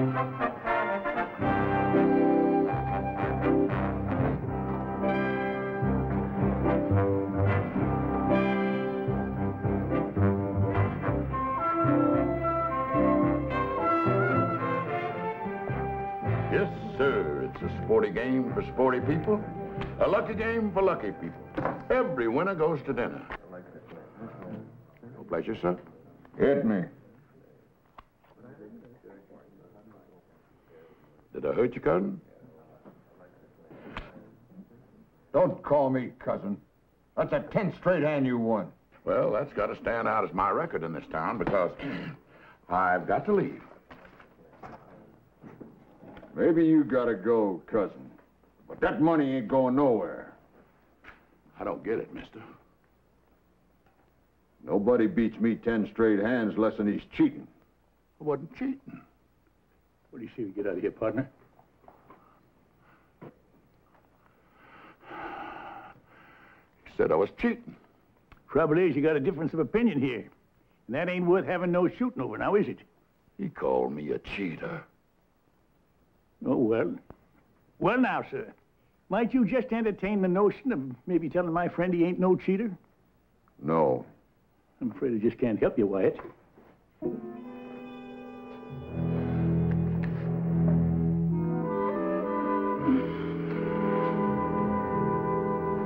Yes, sir. It's a sporty game for sporty people. A lucky game for lucky people. Every winner goes to dinner. No pleasure, sir. Hit me. Did I hurt you, cousin? Don't call me cousin. That's a 10th straight hand you won. Well, that's got to stand out as my record in this town because I've got to leave. Maybe you gotta go, cousin. But that money ain't going nowhere. I don't get it, mister. Nobody beats me 10 straight hands less than he's cheating. I wasn't cheating. What do you see we get out of here, partner? He said I was cheating. Trouble is, you got a difference of opinion here. And that ain't worth having no shooting over, now is it? He called me a cheater. Oh, well. Well, now, sir, might you just entertain the notion of maybe telling my friend he ain't no cheater? No. I'm afraid I just can't help you, Wyatt.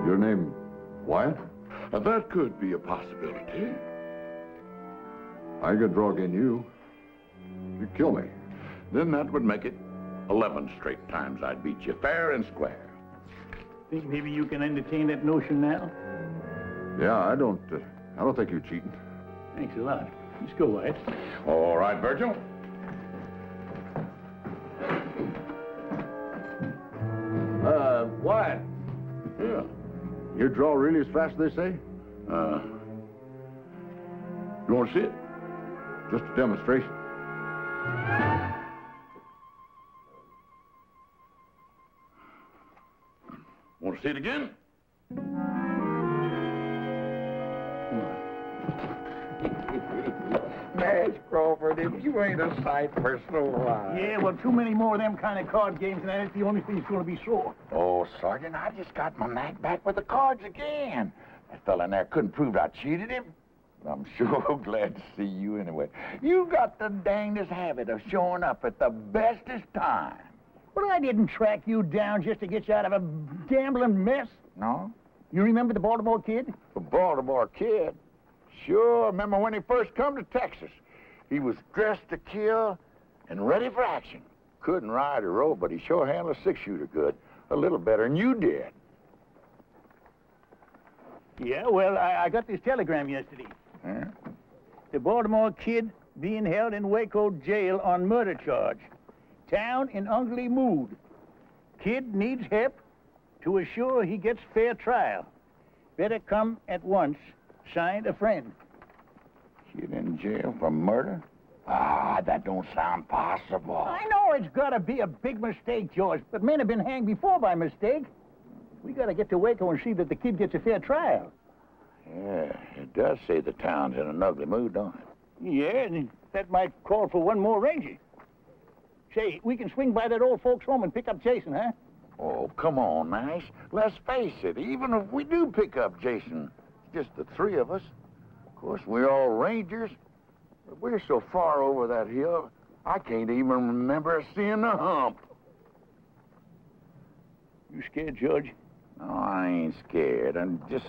Your name, Wyatt? That could be a possibility. I could drug in you. You kill me. Then that would make it 11 straight times I'd beat you fair and square. Think maybe you can entertain that notion now? Yeah, I don't think you're cheating. Thanks a lot. Let's go, Wyatt. All right, Virgil. Wyatt. Yeah. You draw really as fast as they say? You want to see it? Just a demonstration. Want to see it again? Nash Crawford, if you ain't a sight for sore eyes. Yeah, well, too many more of them kind of card games, and that's the only thing that's going to be sore. Oh, Sergeant, I just got my knack back with the cards again. That fella in there couldn't prove I cheated him. I'm sure glad to see you anyway. You got the dangest habit of showing up at the bestest time. Well, I didn't track you down just to get you out of a gambling mess. No? You remember the Baltimore Kid? The Baltimore Kid? Sure, remember when he first come to Texas. He was dressed to kill and ready for action. Couldn't ride or row, but he sure handled a six-shooter good. A little better than you did. Yeah, well, I got this telegram yesterday. Huh? The Baltimore Kid being held in Waco jail on murder charge. Town in ugly mood. Kid needs help to assure he gets fair trial. Better come at once. Signed, a friend. Kid in jail for murder? Ah, that don't sound possible. I know it's got to be a big mistake, George, but men have been hanged before by mistake. We got to get to Waco and see that the kid gets a fair trial. Yeah, it does say the town's in an ugly mood, don't it? Yeah, and that might call for one more ranger. Say, we can swing by that old folks' home and pick up Jason, huh? Oh, come on, Nash. Let's face it, even if we do pick up Jason, it's just the three of us. Of course, we're all rangers, but we're so far over that hill, I can't even remember seeing the hump. You scared, George? No, I ain't scared. I'm just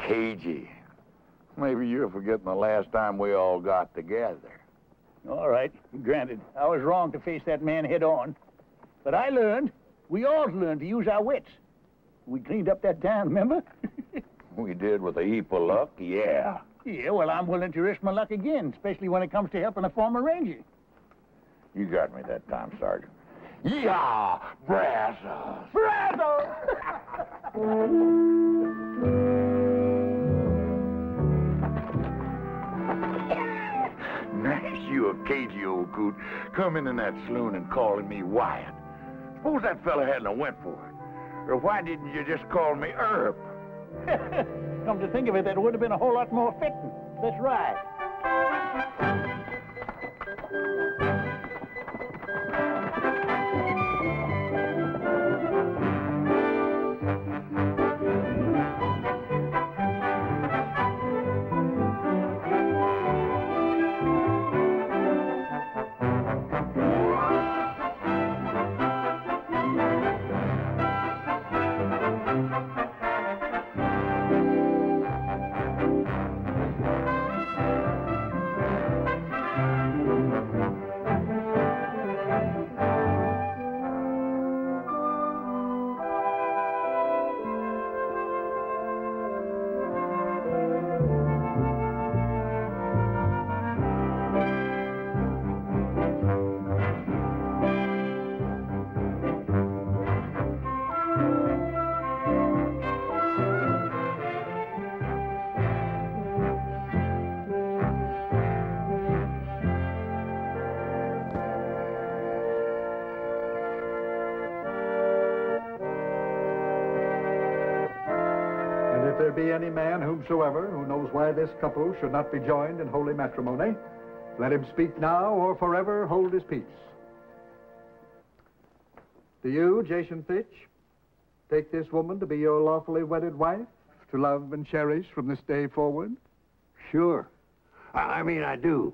cagey. Maybe you're forgetting the last time we all got together. All right, granted. I was wrong to face that man head on. But I learned, we all learned to use our wits. We cleaned up that town, remember? We did with a heap of luck, yeah. Yeah, well, I'm willing to risk my luck again, especially when it comes to helping a former ranger. You got me that time, Sergeant. Yeehaw! Brazos! Brazos! Nash, you a cagey old coot, coming in that saloon and calling me Wyatt. Suppose that fella hadn't have went for it. Or why didn't you just call me Herb? Come to think of it, that would have been a whole lot more fitting. Let's ride. if there be any man whomsoever who knows why this couple should not be joined in holy matrimony, let him speak now or forever hold his peace. Do you, Jason Fitch, take this woman to be your lawfully wedded wife, to love and cherish from this day forward? Sure. I mean, I do.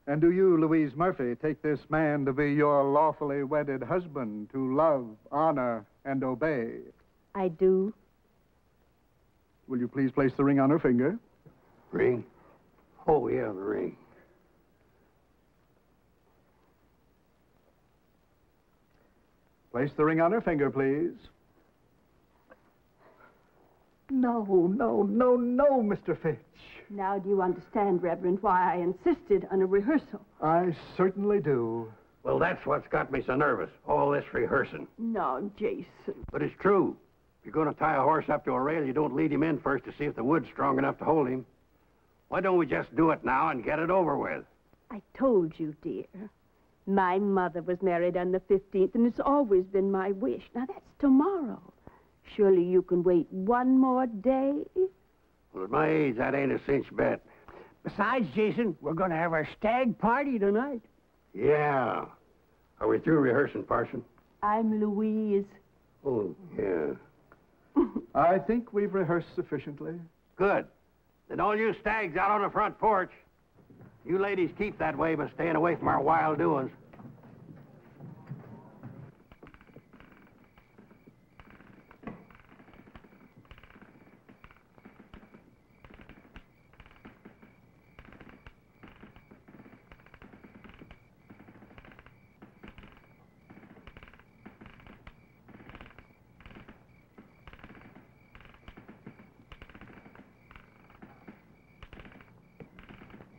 And do you, Louise Murphy, take this man to be your lawfully wedded husband, to love, honor, and obey? I do. Will you please place the ring on her finger? Ring? Oh, yeah, the ring. Place the ring on her finger, please. No, Mr. Fitch. Now do you understand, Reverend, why I insisted on a rehearsal? I certainly do. Well, that's what's got me so nervous, all this rehearsing. No, Jason. But it's true. If you're going to tie a horse up to a rail, you don't lead him in first to see if the wood's strong enough to hold him. Why don't we just do it now and get it over with? I told you, dear. My mother was married on the 15th, and it's always been my wish. Now, that's tomorrow. Surely you can wait one more day? Well, at my age, that ain't a cinch bet. Besides, Jason, we're going to have our stag party tonight. Yeah. Are we through rehearsing, Parson? I'm Louise. Oh, yeah. I think we've rehearsed sufficiently. Good. Then all you stags out on the front porch. You ladies keep that way by staying away from our wild doings.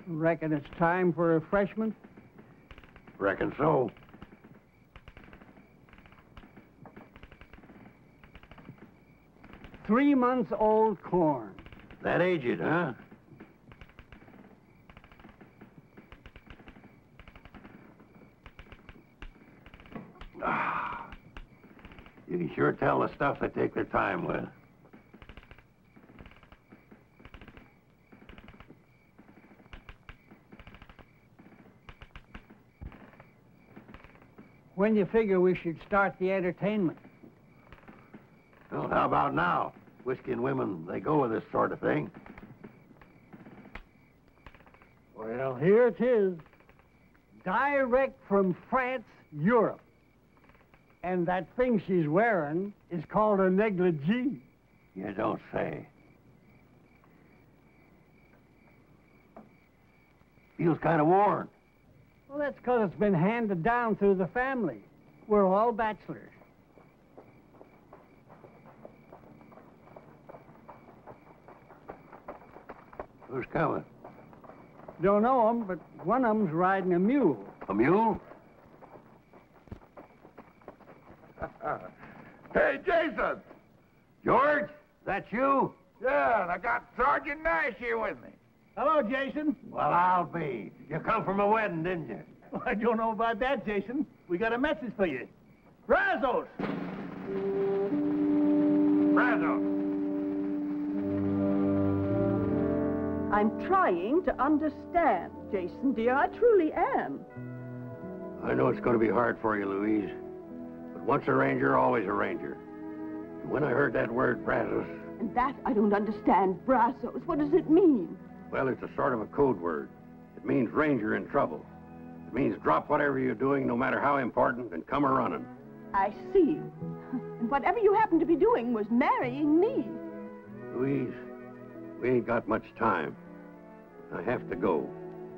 Reckon it's time for refreshment? Reckon so. Three-month-old corn. That aged, huh? You can sure tell the stuff they take their time with. When do you figure we should start the entertainment? Well, how about now? Whiskey and women, they go with this sort of thing. Well, here it is. Direct from France, Europe. And that thing she's wearing is called a negligee. You don't say. Feels kind of worn. Well, that's because it's been handed down through the family. We're all bachelors. Who's coming? Don't know 'em, but one of 'em's riding a mule. A mule? Hey, Jason! George, that you? Yeah, and I got Sergeant Nash here with me. Hello, Jason. Well, I'll be. You come from a wedding, didn't you? Well, I don't know about that, Jason. We got a message for you. Brazos! Brazos. I'm trying to understand, Jason, dear. I truly am. I know it's going to be hard for you, Louise. But once a ranger, always a ranger. And when I heard that word, Brazos... And that I don't understand. Brazos, what does it mean? Well, it's a sort of a code word. It means ranger in trouble. It means drop whatever you're doing, no matter how important, and come a-running. I see. And whatever you happen to be doing was marrying me. Louise, we ain't got much time. I have to go.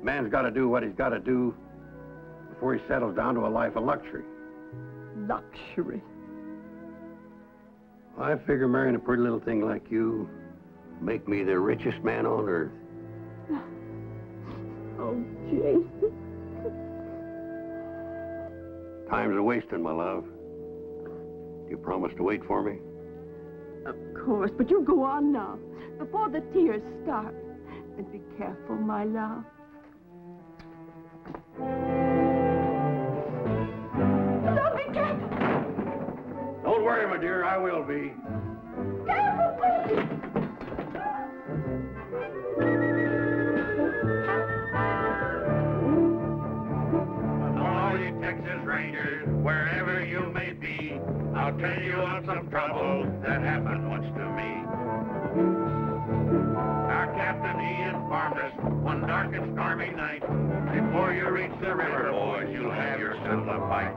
Man's got to do what he's got to do before he settles down to a life of luxury. Luxury. I figure marrying a pretty little thing like you make me the richest man on earth. Oh, Jason. Time's a-wasting, my love. Do you promise to wait for me? Of course, but you go on now, before the tears start. And be careful, my love. Don't be careful! Don't worry, my dear, I will be. Careful, please! strangers, wherever you may be, I'll tell you of some trouble that happened once to me. Our captain, he informed us one dark and stormy night, before you reach the river, boys, you'll have yourself a fight.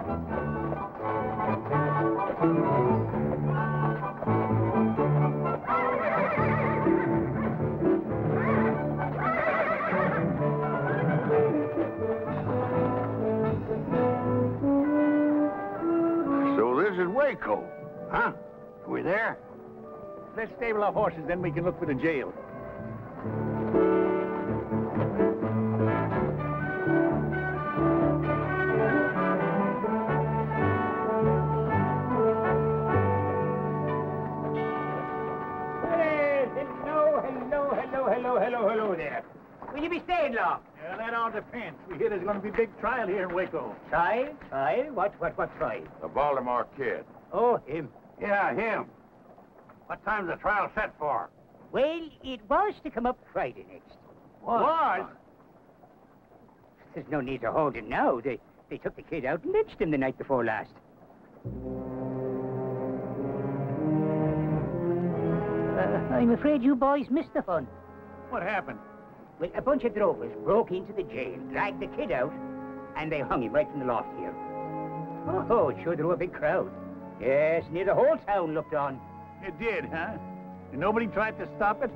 So this is Waco, huh? Are we there? Let's stable our horses, then we can look for the jail. Hello there. Will you be staying long? Well, that all depends. We hear there's going to be a big trial here in Waco. Trial? Trial? What trial? The Baltimore Kid. Oh, him. Yeah, him. What time's the trial set for? Well, it was to come up Friday next. Was? There's no need to hold it now. They took the kid out and lynched him the night before last. I'm afraid you boys missed the fun. What happened? Well, a bunch of drovers broke into the jail, dragged the kid out, and they hung him right from the loft here. Oh, it sure drew a big crowd. Yes, near the whole town looked on. It did, huh? And nobody tried to stop it?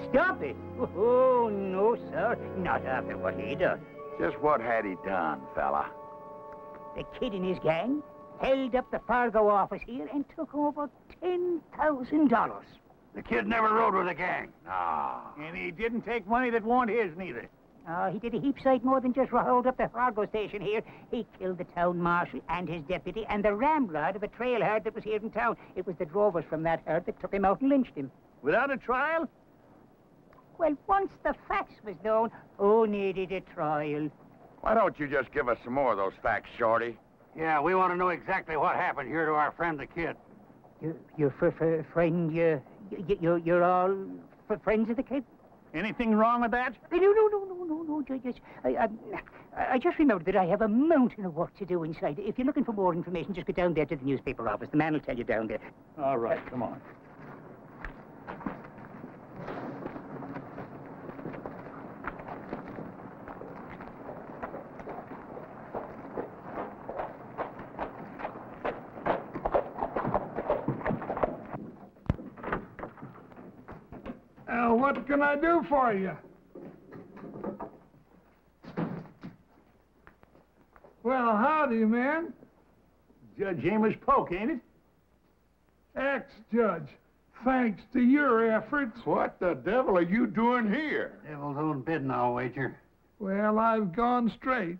Stop it? Oh, no, sir. Not after what he done. Just what had he done, fella? The kid and his gang held up the Fargo office here and took over $10,000. The kid never rode with a gang. Ah. And he didn't take money that wasn't his, neither. He did a heap sight more than just hold up the Fargo station here. He killed the town marshal and his deputy and the ramrod of a trail herd that was here in town. It was the drovers from that herd that took him out and lynched him. Without a trial? Well, once the facts was known, who needed a trial? Why don't you just give us some more of those facts, Shorty? Yeah, we want to know exactly what happened here to our friend the kid. Your friend, you're all friends of the kid? Anything wrong with that? No. I just remembered that I have a mountain of work to do inside. If you're looking for more information, just go down there to the newspaper office. The man will tell you down there. All right, come on. What can I do for you? Well, howdy, man. Judge Amos Polk, ain't it? Ex-judge. Thanks to your efforts. What the devil are you doing here? Devil's own bidding, I'll wager. Well, I've gone straight.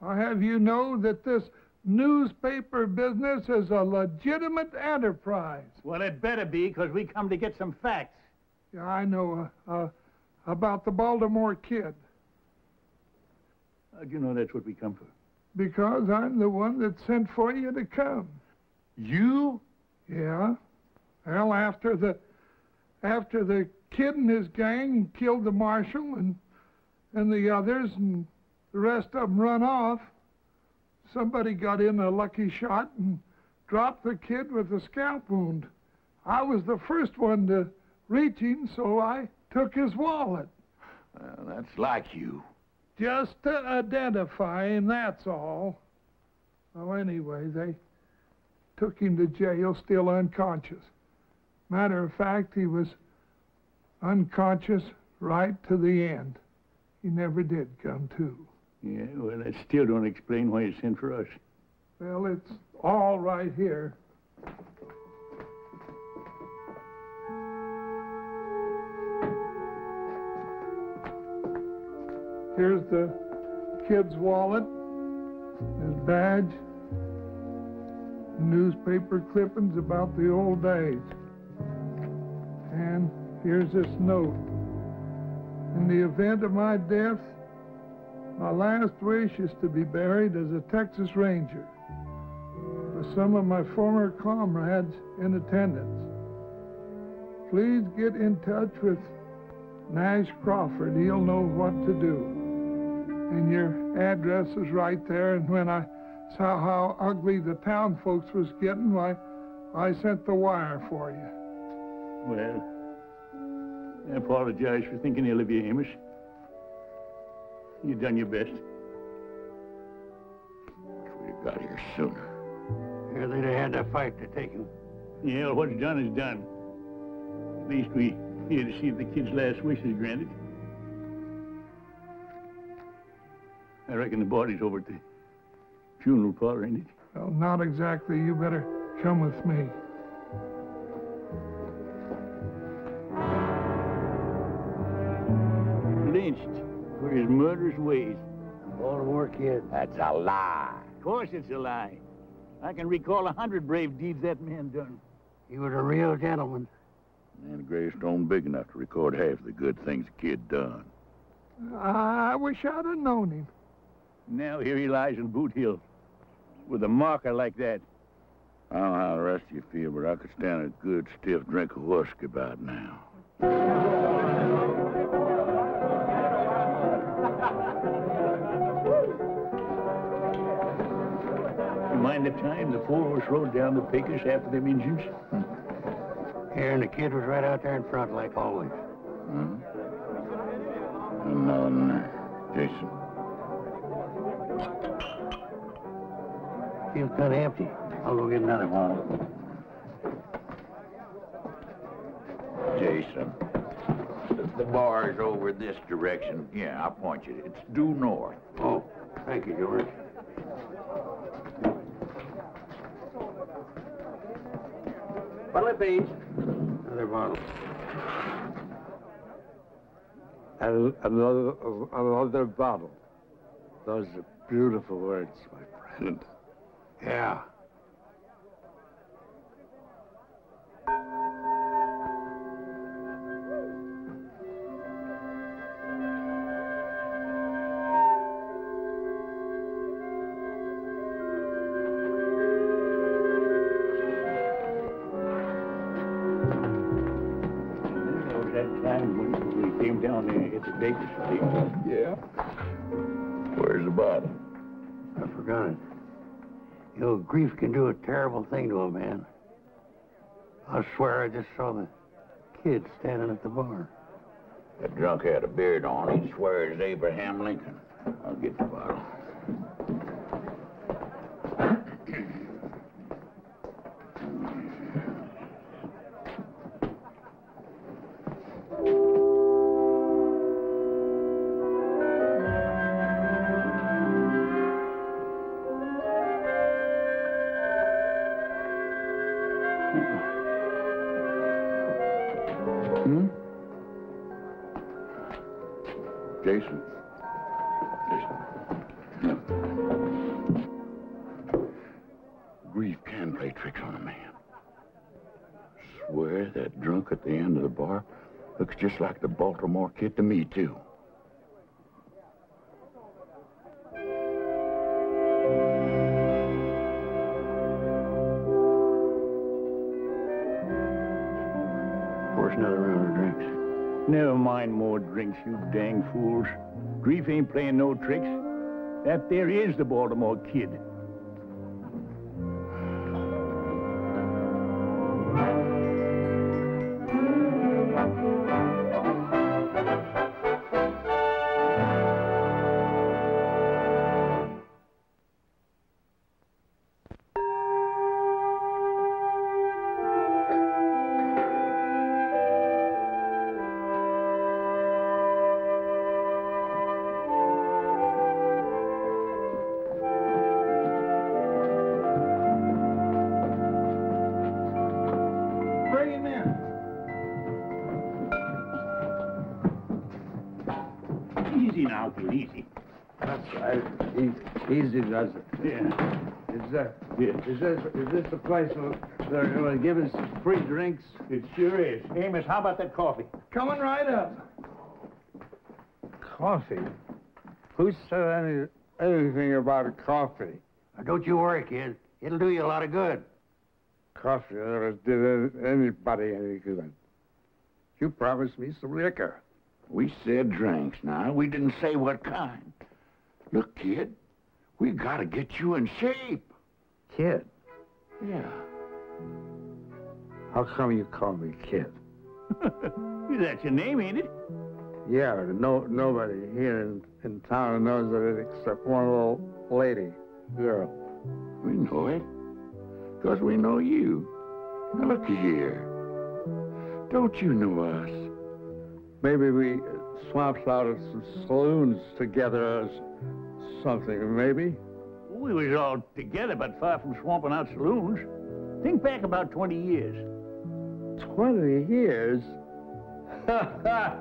I'll have you know that this newspaper business is a legitimate enterprise. Well, it better be, because we come to get some facts. Yeah, I know about the Baltimore Kid. How'd you know that's what we come for? Because I'm the one that sent for you to come. You? Yeah. Well, after the kid and his gang killed the marshal and the others and the rest of them run off, somebody got in a lucky shot and dropped the kid with a scalp wound. I was the first one to reach him, so I took his wallet. Well, that's like you. Just to identify him, that's all. Well, anyway, they took him to jail still unconscious. Matter of fact, he was unconscious right to the end. He never did come to. Yeah, well, that still don't explain why you sent for us. Well, it's all right here. Here's the kid's wallet, his badge, newspaper clippings about the old days. And here's this note. In the event of my death, my last wish is to be buried as a Texas Ranger with some of my former comrades in attendance. Please get in touch with Nash Crawford. He'll know what to do. And your address is right there, and when I saw how ugly the town folks was getting, why, I sent the wire for you. Well, I apologize for thinking ill of you, Amos. You done your best. If we'd have got here sooner. Yeah, they'd have had to fight to take him. Yeah, well, what's done is done. At least we here to see if the kid's last wish is granted. I reckon the body's over at the funeral parlor, ain't it? Well, not exactly. You better come with me. Lynched for his murderous ways. Baltimore kid. That's a lie. Of course it's a lie. I can recall 100 brave deeds that man done. He was a real gentleman. And a gravestone big enough to record half the good things the kid done. I wish I'd have known him. Now here he lies in Boot Hill with a marker like that. I don't know how the rest of you feel, but I could stand a good stiff drink of whiskey about now. You mind the time the four of us rode down the Pecos after them Injuns? Here, and the kid was right out there in front, like always. And Jason. Feels kind of empty. I'll go get another bottle. Jason. The bar is over this direction. Yeah, I'll point you. It's due north. Oh, thank you, George. Bottle of beans. Another bottle. And another bottle. Those are beautiful words, my friend. Yeah. Down there at the baker's place. Yeah. Where's the bottle? I forgot it. You know, grief can do a terrible thing to a man. I swear I just saw the kid standing at the bar. That drunk had a beard on. He'd swear it's Abraham Lincoln. I'll get the bottle. Jason. Grief can play tricks on a man. Swear that drunk at the end of the bar looks just like the Baltimore kid to me, too. Pour us another round of drinks. Never mind more drinks, you dang fools. Grief ain't playing no tricks. That there is the Baltimore kid. Easy now, kid, easy. That's right. Easy does it. Yeah. Is this the place where they're going to give us free drinks? It sure is. Amos, how about that coffee? Coming right up. Coffee? Who said anything about coffee? Now, don't you worry, kid. It'll do you a lot of good. Coffee never did anybody any good. You promised me some liquor. We said drinks now. We didn't say what kind. Look, kid, We gotta get you in shape. Kid? Yeah. How come you call me Kid? That's your name, ain't it? Yeah, nobody here in town knows it except one little lady, girl. We know it. Because we know you. Now, look here. Don't you know us? Maybe we swamped out at some saloons together or something, maybe? We was all together, but far from swamping out saloons. Think back about 20 years. 20 years? I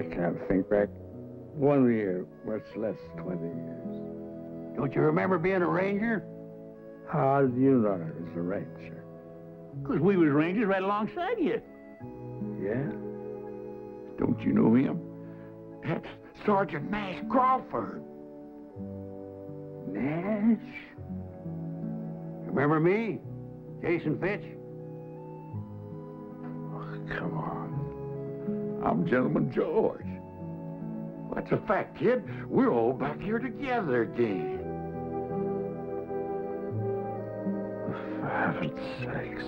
can't think back 1 year, much less 20 years. Don't you remember being a ranger? How do you know I was a ranger? Because we was rangers right alongside you. Yeah? Don't you know him? That's Sergeant Nash Crawford. Nash? Remember me? Jason Fitch? Oh, come on. I'm Gentleman George. That's a fact, kid. We're all back here together again. For heaven's sakes.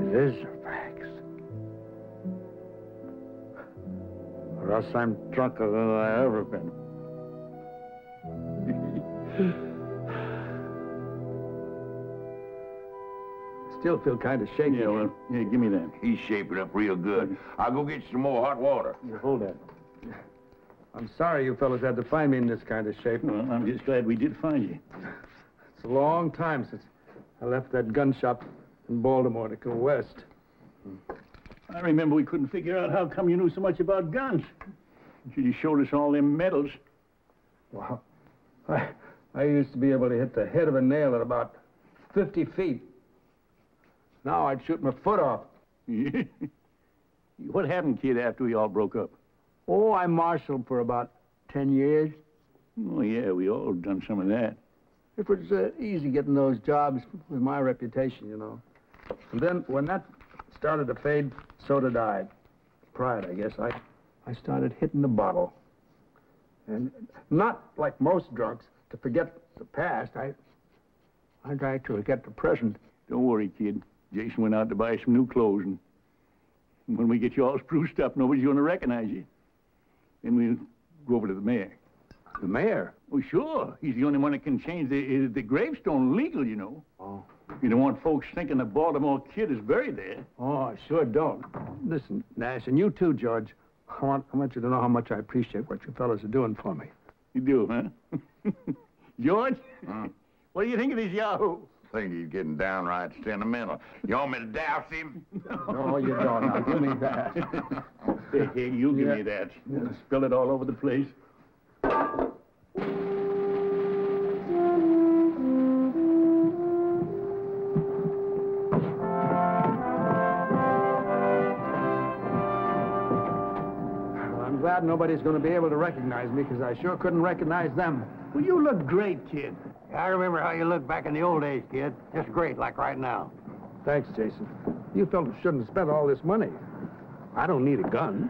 It is a fact. Or else I'm drunker than I ever been. Still feel kind of shaky. Yeah, well, yeah, give me that. He's shaping up real good. I'll go get you some more hot water. Hold that. I'm sorry you fellas had to find me in this kind of shape. Well, I'm just glad we did find you. It's a long time since I left that gun shop in Baltimore to go west. I remember we couldn't figure out how come you knew so much about guns. You showed us all them medals. Wow. I used to be able to hit the head of a nail at about 50 feet. Now I'd shoot my foot off. What happened, kid, after we all broke up? Oh, I marshaled for about 10 years. Oh, yeah, we all done some of that. It was easy getting those jobs with my reputation, you know. And then when that started to fade, so did I. Pride, I guess. I started hitting the bottle. And not like most drunks, to forget the past. I tried to forget the present. Don't worry, kid. Jason went out to buy some new clothes, and when we get you all spruced up, nobody's going to recognize you. Then we'll go over to the mayor. The mayor? Oh, sure. He's the only one that can change the gravestone legal, you know. Oh. You don't want folks thinking the Baltimore kid is buried there. Oh, I sure don't. Listen, Nash, and you too, George. I want you to know how much I appreciate what you fellas are doing for me. You do, huh? George? What do you think of this yahoo? I think he's getting downright sentimental. You want me to douse him? No, you don't. Now, give me that. Hey, you give me that. Spill it all over the place. I'm glad nobody's going to be able to recognize me, because I sure couldn't recognize them. Well, you look great, kid. I remember how you looked back in the old days, kid. Just great, like right now. Thanks, Jason. You fellas shouldn't have spent all this money. I don't need a gun.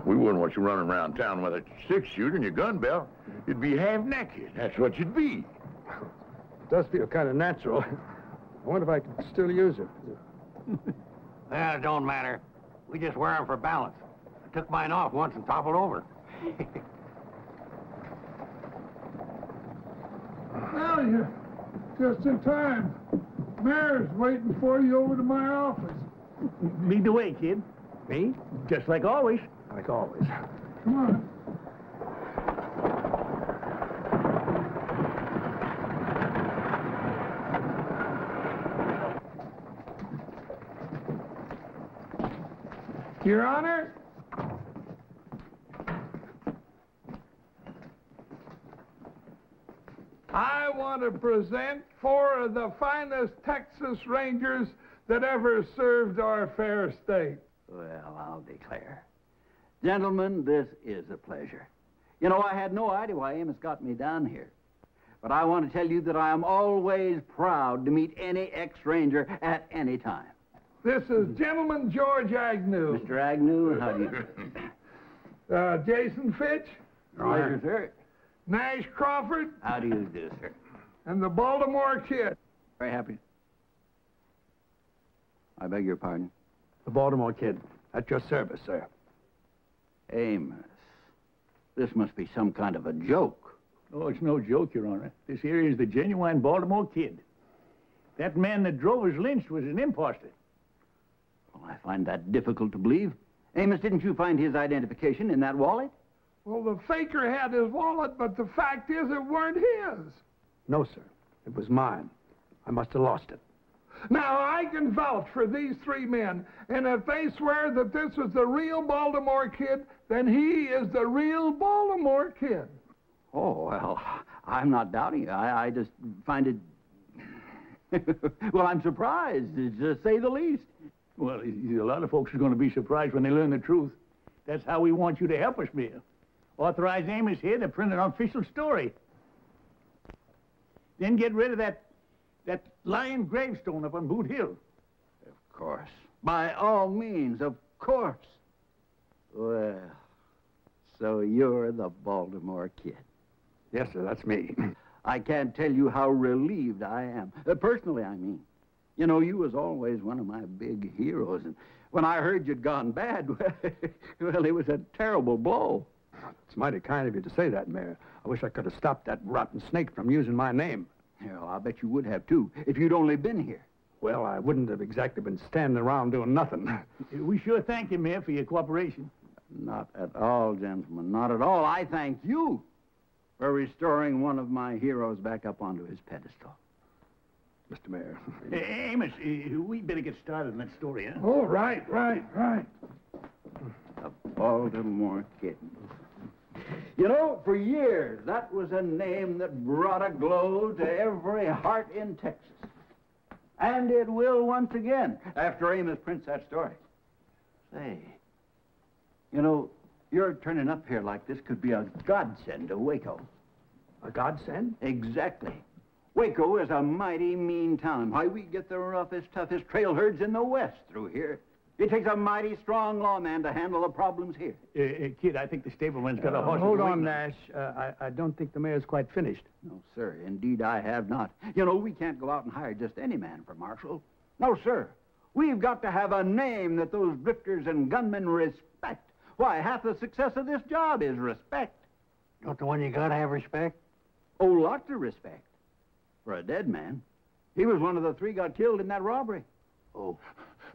We wouldn't want you running around town with a six-shooter and your gun belt. You'd be half-naked. That's what you'd be. It does feel kind of natural. I wonder if I can still use it. Well, it don't matter. We just wear them for balance. I took mine off once and toppled over. Well, you're just in time. Mayor's waiting for you over to my office. Lead the way, kid. Me? Just like always. Like always. Come on. Your Honor, I want to present 4 of the finest Texas Rangers that ever served our fair state. Well, I'll declare. Gentlemen, this is a pleasure. You know, I had no idea why Amos got me down here. But I want to tell you that I am always proud to meet any ex-ranger at any time. This is Gentleman George Agnew. Mr. Agnew, how do you... Jason Fitch. Pleasure, sir. Nash Crawford. How do you do, sir? And the Baltimore Kid. Very happy. I beg your pardon? The Baltimore Kid. At your service, sir. Amos, this must be some kind of a joke. Oh, it's no joke, Your Honor. This here is the genuine Baltimore Kid. That man that drove us lynched was an imposter. Well, I find that difficult to believe. Amos, didn't you find his identification in that wallet? Well, the faker had his wallet, but the fact is it weren't his. No, sir. It was mine. I must have lost it. Now, I can vouch for these three men, and if they swear that this was the real Baltimore Kid, then he is the real Baltimore Kid. Oh, well, I'm not doubting you. I just find it... Well, I'm surprised, to say the least. Well, a lot of folks are going to be surprised when they learn the truth. That's how we want you to help us, Mayor. Authorize Amos here to print an official story. Then get rid of that lying gravestone up on Boot Hill. Of course. By all means, of course. Well, so you're the Baltimore Kid. Yes, sir, that's me. I can't tell you how relieved I am. Personally, I mean. You know, you was always one of my big heroes, and when I heard you'd gone bad, well, it was a terrible blow. It's mighty kind of you to say that, Mayor. I wish I could have stopped that rotten snake from using my name. Yeah, well, I'll bet you would have, too, if you'd only been here. Well, I wouldn't have exactly been standing around doing nothing. We sure thank you, Mayor, for your cooperation. Not at all, gentlemen, not at all. I thank you for restoring one of my heroes back up onto his pedestal. Mr. Mayor. Amos, we better get started on that story, huh? Oh, right. The Baltimore Kid. You know, for years, that was a name that brought a glow to every heart in Texas. And it will once again, after Amos prints that story. Say, you know, your turning up here like this could be a godsend to Waco. A godsend? Exactly. Waco is a mighty mean town. Why, we get the roughest, toughest trail herds in the West through here. It takes a mighty strong lawman to handle the problems here. Kid, I think the stableman's got a horse. Hold on, Nash. I don't think the mayor's quite finished. No, sir. Indeed, I have not. You know, we can't go out and hire just any man for marshal. No, sir. We've got to have a name that those drifters and gunmen respect. Why, half the success of this job is respect. Don't the one you gotta have respect? Oh, lots of respect. For a dead man. He was one of the three got killed in that robbery. Oh,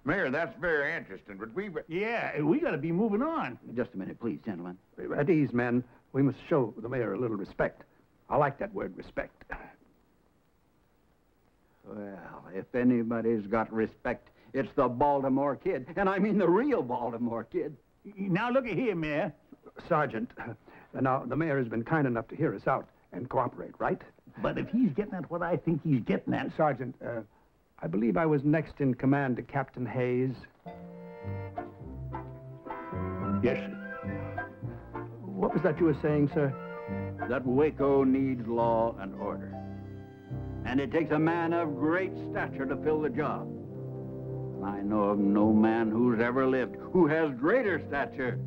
Mayor, that's very interesting, but Yeah, we got to be moving on. Just a minute, please, gentlemen. At ease, men. We must show the mayor a little respect. I like that word, respect. Well, if anybody's got respect, it's the Baltimore Kid. And I mean the real Baltimore Kid. Now, look at here, Mayor. Sergeant, now, the mayor has been kind enough to hear us out and cooperate, right? But if he's getting at what I think he's getting at... Sergeant, I believe I was next in command to Captain Hayes. Yes, sir. What was that you were saying, sir? That Waco needs law and order. And it takes a man of great stature to fill the job. I know of no man who's ever lived who has greater stature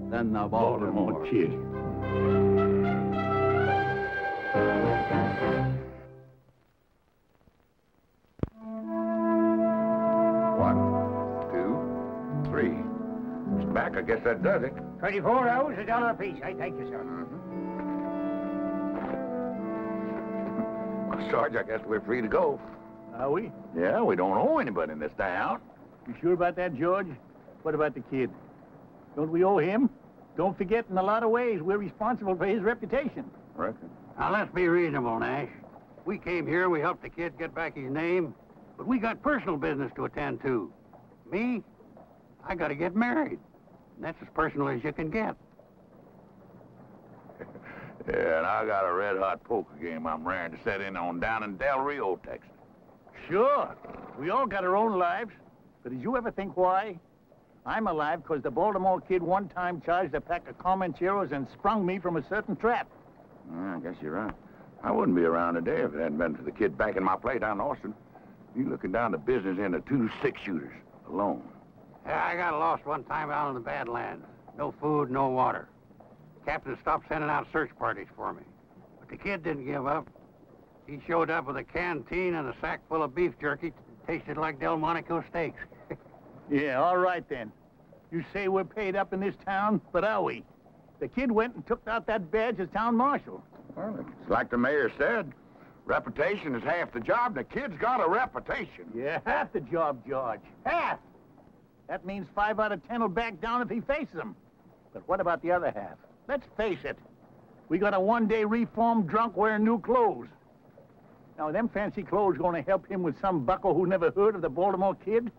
than the Baltimore Kid. Back, I guess that does it. 24 hours, $1 apiece. I thank you, sir. Well, Sarge, I guess we're free to go. Are we? Yeah, we don't owe anybody in this town. You sure about that, George? What about the kid? Don't we owe him? Don't forget, in a lot of ways, we're responsible for his reputation. Reckon. Now, let's be reasonable, Nash. We came here, we helped the kid get back his name, but we got personal business to attend to. Me, I gotta get married. And that's as personal as you can get. Yeah, and I got a red-hot poker game I'm raring to set in on down in Del Rio, Texas. Sure. We all got our own lives. But did you ever think why? I'm alive because the Baltimore Kid one time charged a pack of Comancheros and sprung me from a certain trap. I guess you're right. I wouldn't be around today if it hadn't been for the kid back in my play down in Austin. He's looking down the business end of 2 6-shooters. alone. Yeah, I got lost one time out in the Badlands. No food, no water. Captain stopped sending out search parties for me. But the kid didn't give up. He showed up with a canteen and a sack full of beef jerky. Tasted like Delmonico steaks. Yeah, all right then. You say we're paid up in this town, but are we? The kid went and took out that badge as town marshal. Well, it's like the mayor said. Reputation is half the job. The kid's got a reputation. Yeah, half the job, George. Half! That means 5 out of 10 will back down if he faces them. But what about the other half? Let's face it. We got a one-day reformed drunk wearing new clothes. Now, are them fancy clothes going to help him with some bucko who never heard of the Baltimore Kid?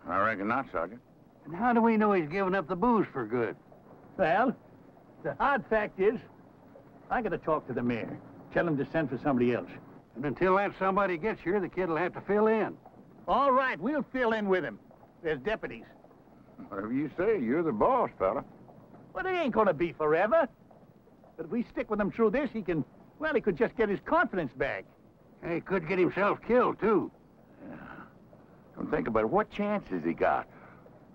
I reckon not, Sergeant. And how do we know he's giving up the booze for good? Well, the hard fact is, I got to talk to the mayor. Tell him to send for somebody else. And until that somebody gets here, the kid will have to fill in. All right, we'll fill in with him. There's deputies. Whatever you say, you're the boss, fella. But it ain't going to be forever. But if we stick with him through this, he could just get his confidence back. And he could get himself killed, too. Yeah. Don't think about it. What chance has he got?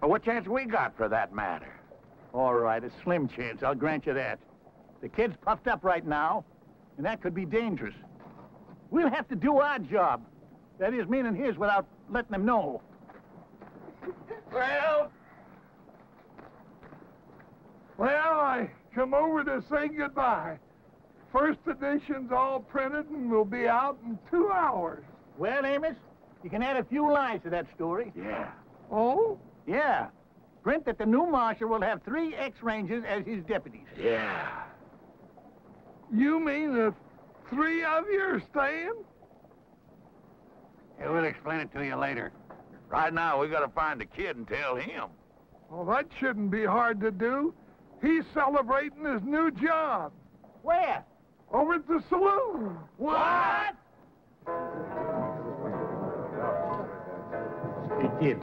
Or what chance we got, for that matter? All right, a slim chance, I'll grant you that. The kid's puffed up right now, and that could be dangerous. We'll have to do our job. That is, meaning his, without letting him know. Well, I come over to say goodbye. First edition's all printed and will be out in 2 hours. Well, Amos, you can add a few lines to that story. Yeah. Oh? Yeah. Print that the new marshal will have 3 ex-rangers as his deputies. Yeah. You mean the 3 of you are staying? Yeah, we'll explain it to you later. Right now, we got to find the kid and tell him. Well, that shouldn't be hard to do. He's celebrating his new job. Where? Over at the saloon. What? Hey, kid.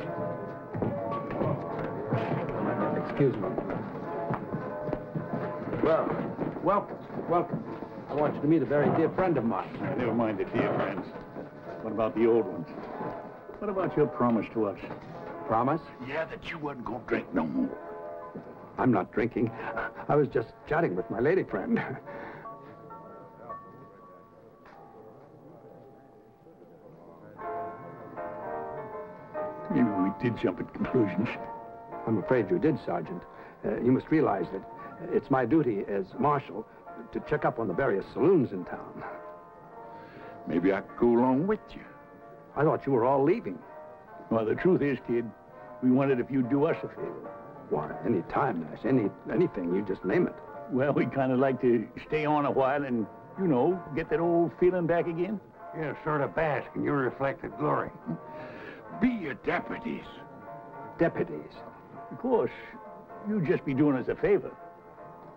Excuse me. Well, welcome. I want you to meet a very dear friend of mine. Never mind the dear friends. What about the old ones? What about your promise to us? Promise? Yeah, that you wasn't going to drink no more. I'm not drinking. I was just chatting with my lady friend. Maybe we did jump at conclusions. I'm afraid you did, Sergeant. You must realize that it's my duty as marshal to check up on the various saloons in town. Maybe I could go along with you. I thought you were all leaving. Well, the truth is, kid, we wondered if you'd do us a favor. Why, any time, Nash. Anything. You just name it. Well, we'd kind of like to stay on a while and, you know, get that old feeling back again. Yeah, sort of bask in your reflected glory. Be your deputies. Deputies? Of course, you'd just be doing us a favor.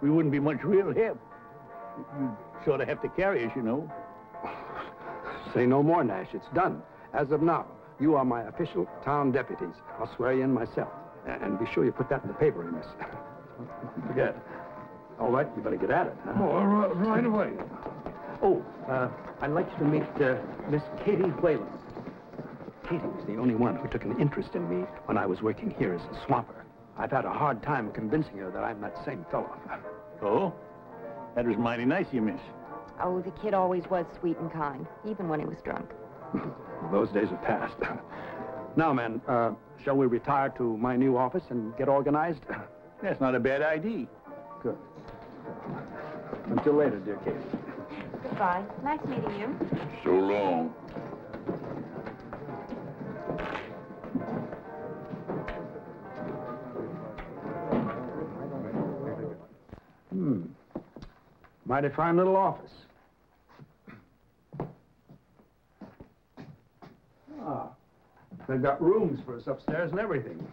We wouldn't be much real help. You'd sort of have to carry us, you know. Say no more, Nash. It's done. As of now, you are my official town deputies. I'll swear you in myself. And be sure you put that in the paper, Amos. Forget. All right, you better get at it, huh? Oh, right away. Oh, I'd like you to meet Miss Katie Whalen. Katie was the only one who took an interest in me when I was working here as a swamper. I've had a hard time convincing her that I'm that same fellow. Oh? That was mighty nice of you, miss. Oh, the kid always was sweet and kind, even when he was drunk. Those days are past. Now, men, shall we retire to my new office and get organized? That's not a bad idea. Good. Until later, dear Katie. Goodbye. Nice meeting you. So long. Mighty fine little office. Ah, they've got rooms for us upstairs and everything.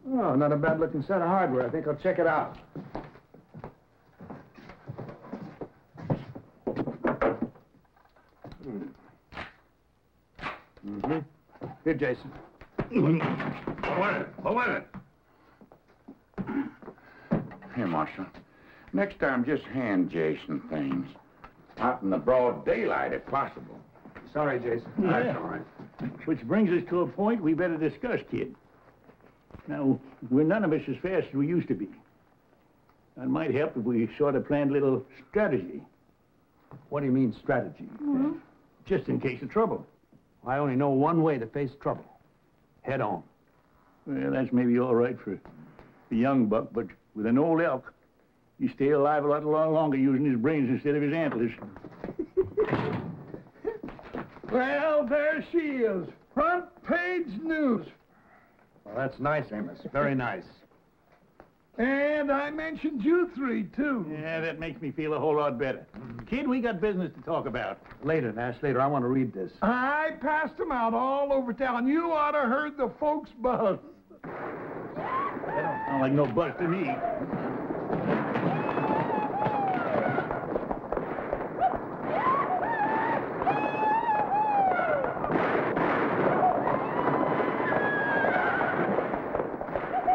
Oh, not a bad-looking set of hardware. I think I'll check it out. Here, Jason. What is it? Here, Marshal. Next time, just hand Jason things. Out in the broad daylight, if possible. Sorry, Jason. Yeah. That's all right. Which brings us to a point we better discuss, kid. Now, we're none of us as fast as we used to be. It might help if we sort of planned a little strategy. What do you mean, strategy? Just in case of trouble. I only know one way to face trouble. Head on. Well, that's maybe all right for the young buck, but with an old elk, you stay alive a lot longer using his brains instead of his antlers. Well, there she is. Front page news. Well, that's nice, Amos. Very nice. And I mentioned you three, too. Yeah, that makes me feel a whole lot better. Kid, we got business to talk about. Later, Nash, later. I want to read this. I passed them out all over town. You ought to heard the folks buzz. That don't sound like no buzz to me.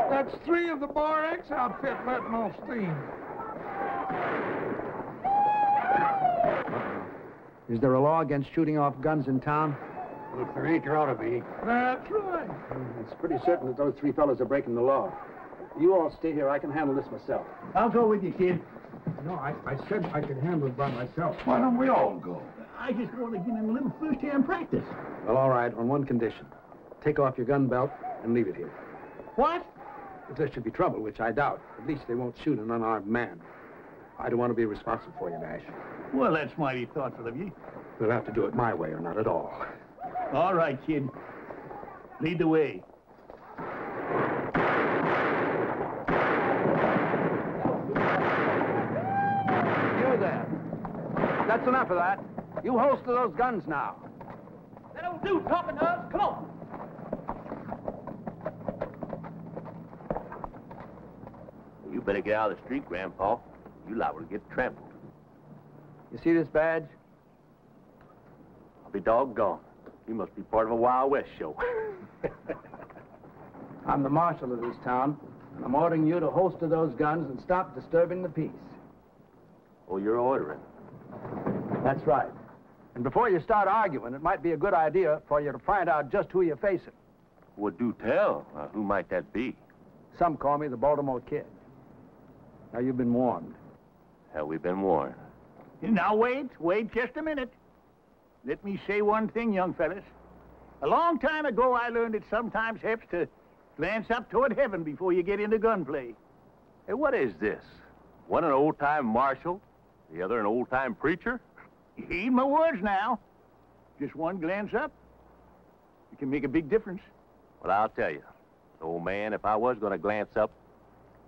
That's 3 of the Bar X outfit letting off steam. Is there a law against shooting off guns in town? Well, if there ain't, there ought to be. That's right. It's pretty certain that those 3 fellas are breaking the law. You all stay here. I can handle this myself. I'll go with you, kid. No, I said I could handle it by myself. Why don't we all go? I just want to give him a little first-hand practice. Well, all right, on one condition. Take off your gun belt and leave it here. What? If there should be trouble, which I doubt, at least they won't shoot an unarmed man. I don't want to be responsible for you, Nash. Well, that's mighty thoughtful of you. We'll have to do it my way or not at all. All right, kid. Lead the way. You there. That's enough of that. You holster those guns now. That'll do, talking to us. Come on. You better get out of the street, Grandpa. You liable to get trampled. You see this badge? I'll be doggone. You must be part of a Wild West show. I'm the marshal of this town, and I'm ordering you to holster those guns and stop disturbing the peace. Oh, you're ordering. That's right. And before you start arguing, it might be a good idea for you to find out just who you're facing. Well, do tell. Who might that be? Some call me the Baltimore Kid. Now, you've been warned. Hell, we've been warned. Now, wait just a minute. Let me say one thing, young fellas. A long time ago, I learned it sometimes helps to glance up toward heaven before you get into gunplay. Hey, what is this? One an old-time marshal, the other an old-time preacher? Heed my words now. Just one glance up, it can make a big difference. Well, I'll tell you, old man, if I was going to glance up,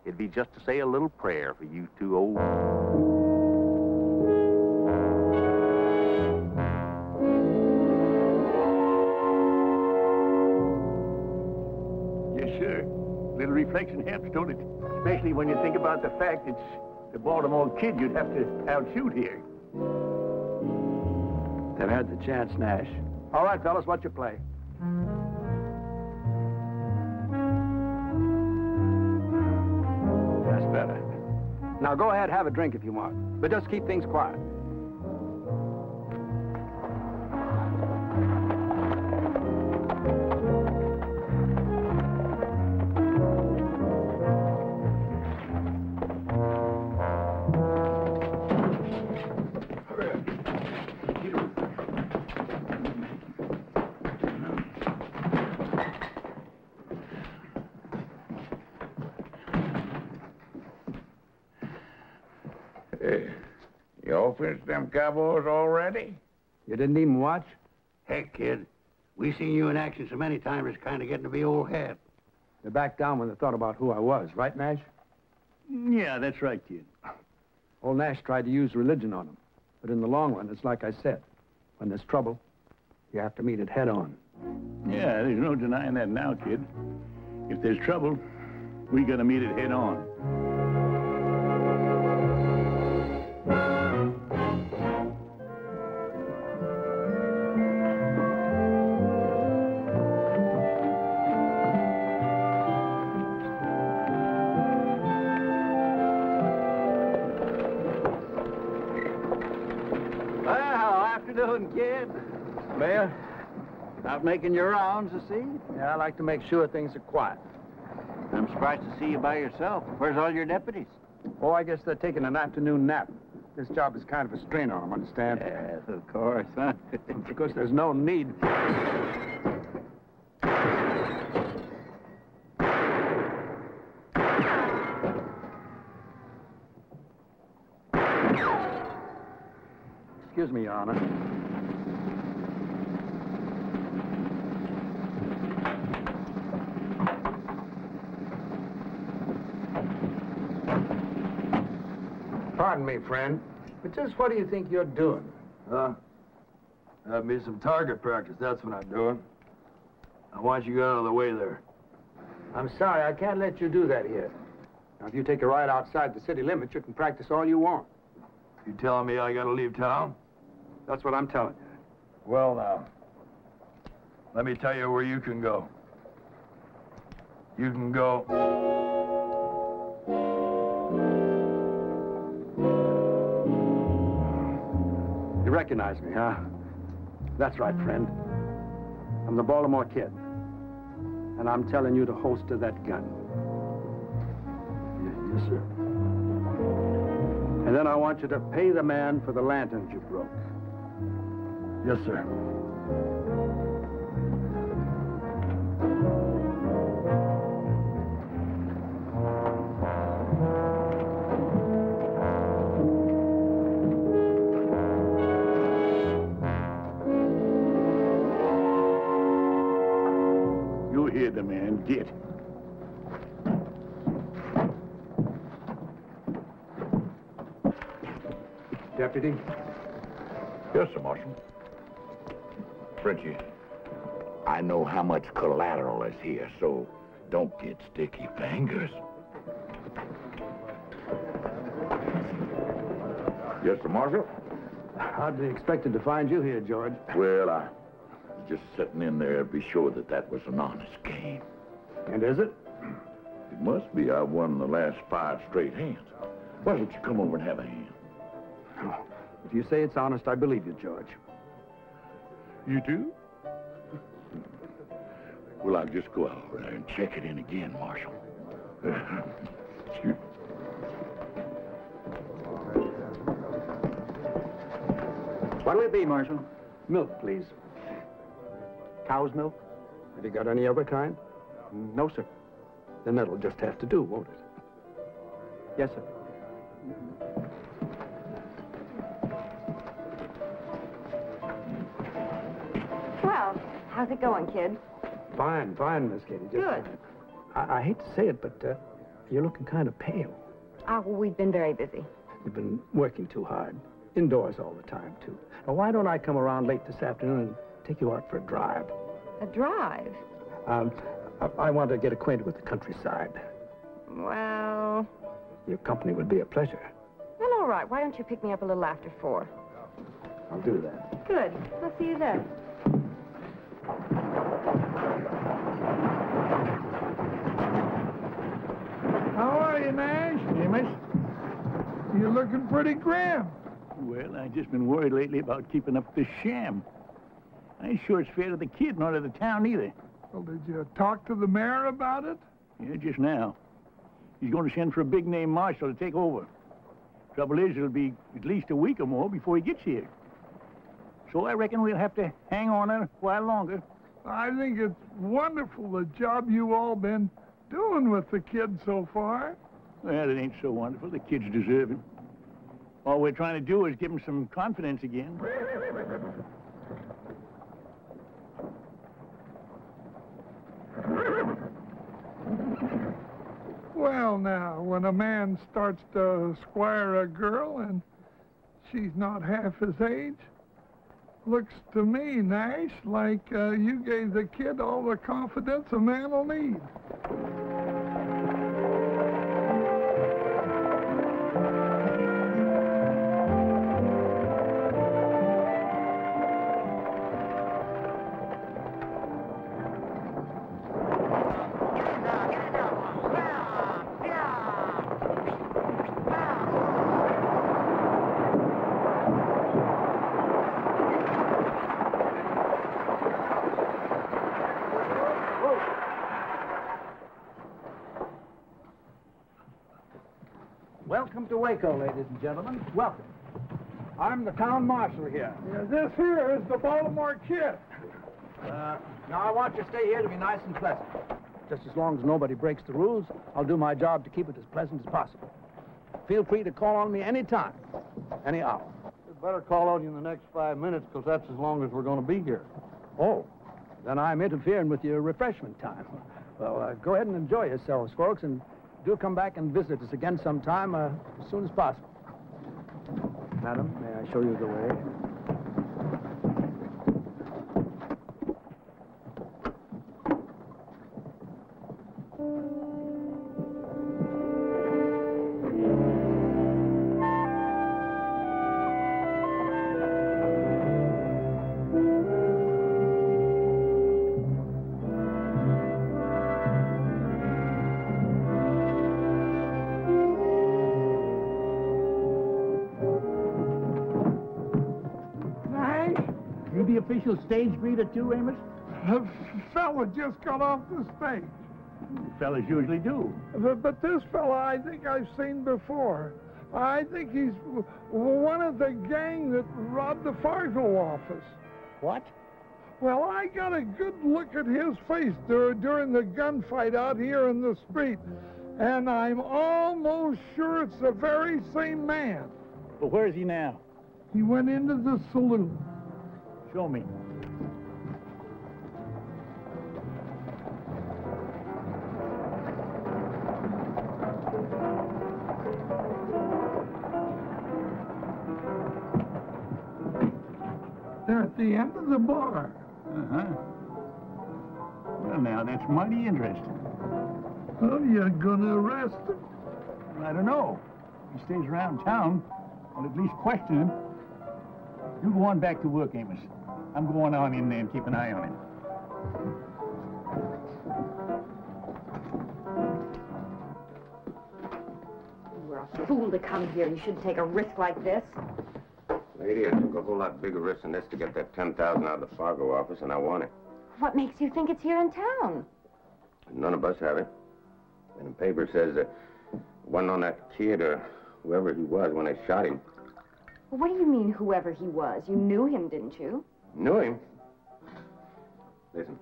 it'd be just to say a little prayer for you two old... Yes, sir. Little reflection helps, don't it? Especially when you think about the fact it's the Baltimore Kid you'd have to outshoot here. They've had the chance, Nash. All right, fellas, what's your play? That's better. Now, go ahead, have a drink if you want. But just keep things quiet. You all finished them cowboys already? You didn't even watch? Heck, kid. We seen you in action so many times, it's kind of getting to be old hat. They backed down when they thought about who I was, right, Nash? Yeah, that's right, kid. Old Nash tried to use religion on them. But in the long run, it's like I said. When there's trouble, you have to meet it head on. Yeah, there's no denying that now, kid. If there's trouble, we gotta meet it head on. Well, afternoon, kid. Mayor, Out making your rounds, I see? Yeah, I like to make sure things are quiet. I'm surprised to see you by yourself. Where's all your deputies? Oh, I guess they're taking an afternoon nap. This job is kind of a strain on them, understand? Yes, of course, huh? Because there's no need. Excuse me, Your Honor. Pardon me, friend, but just what do you think you're doing? Huh? Have me some target practice, that's what I'm doing. I want you out of the way there. I'm sorry, I can't let you do that here. Now, if you take a ride outside the city limits, you can practice all you want. You telling me I gotta leave town? That's what I'm telling you. Well, now, let me tell you where you can go. You can go... You recognize me, huh? That's right, friend. I'm the Baltimore Kid. And I'm telling you to holster that gun. Yes, sir. And then I want you to pay the man for the lanterns you broke. Yes, sir. You hear the man. Get. Deputy? Yes, sir, Marshal. Frenchie, I know how much collateral is here, so don't get sticky fingers. Yes, sir, Marshal? Hardly expected to find you here, George. Well, I was just sitting in there to be sure that that was an honest game. And is it? It must be. I won the last 5 straight hands. Why don't you come over and have a hand? Oh, if you say it's honest, I believe you, George. You do? Well, I'll just go out there and check it in again, Marshal. Excuse me. What'll it be, Marshal? Milk, please. Cow's milk? Have you got any other kind? No, sir. Then that'll just have to do, won't it? Yes, sir. Well, how's it going, kid? Fine, fine, Miss Katie. Just, Good. I hate to say it, but you're looking kind of pale. Oh, we've been very busy. You've been working too hard. Indoors all the time, too. Now, why don't I come around late this afternoon and take you out for a drive? A drive? I want to get acquainted with the countryside. Well... Your company would be a pleasure. Well, all right. Why don't you pick me up a little after 4? I'll do that. Good. I'll see you then. How are you, Nash? Amos? You're looking pretty grim. Well, I've just been worried lately about keeping up this sham. I ain't sure it's fair to the kid, nor to the town either. Well, did you talk to the mayor about it? Yeah, just now. He's going to send for a big-name marshal to take over. Trouble is, it'll be at least a week or more before he gets here. So I reckon we'll have to hang on a while longer. I think it's wonderful the job you all been doing with the kid so far. Well, it ain't so wonderful. The kid's deserving. All we're trying to do is give him some confidence again. Well, now, when a man starts to squire a girl and she's not half his age, looks to me, Nash, like you gave the kid all the confidence a man will need. Welcome to Waco, ladies and gentlemen. Welcome. I'm the town marshal here. Yeah, this here is the Baltimore Kid. Now, I want you to stay here to be nice and pleasant. Just as long as nobody breaks the rules, I'll do my job to keep it as pleasant as possible. Feel free to call on me any time, any hour. We'd better call on you in the next 5 minutes, because that's as long as we're going to be here. Oh, then I'm interfering with your refreshment time. Well, go ahead and enjoy yourselves, folks, and do come back and visit us again sometime as soon as possible. Madam, may I show you the way? You the official stage greeter too, Amos? The fella just got off the stage. Fellas usually do. But this fella I think I've seen before. I think he's one of the gang that robbed the Fargo office. What? Well, I got a good look at his face during the gunfight out here in the street, and I'm almost sure it's the very same man. But where is he now? He went into the saloon. Show me. They're at the end of the bar. Uh-huh. Well, now, that's mighty interesting. Oh, you're gonna arrest him? I don't know. He stays around town. I'll at least question him. You go on back to work, Amos. I'm going on in there and keep an eye on him. You were a fool to come here. You shouldn't take a risk like this. Lady, I took a whole lot bigger risk than this to get that $10,000 out of the Fargo office, and I want it. What makes you think it's here in town? None of us have it. And the paper says that it wasn't on that kid or whoever he was when they shot him. Well, what do you mean, whoever he was? You knew him, didn't you? Knew him? Listen.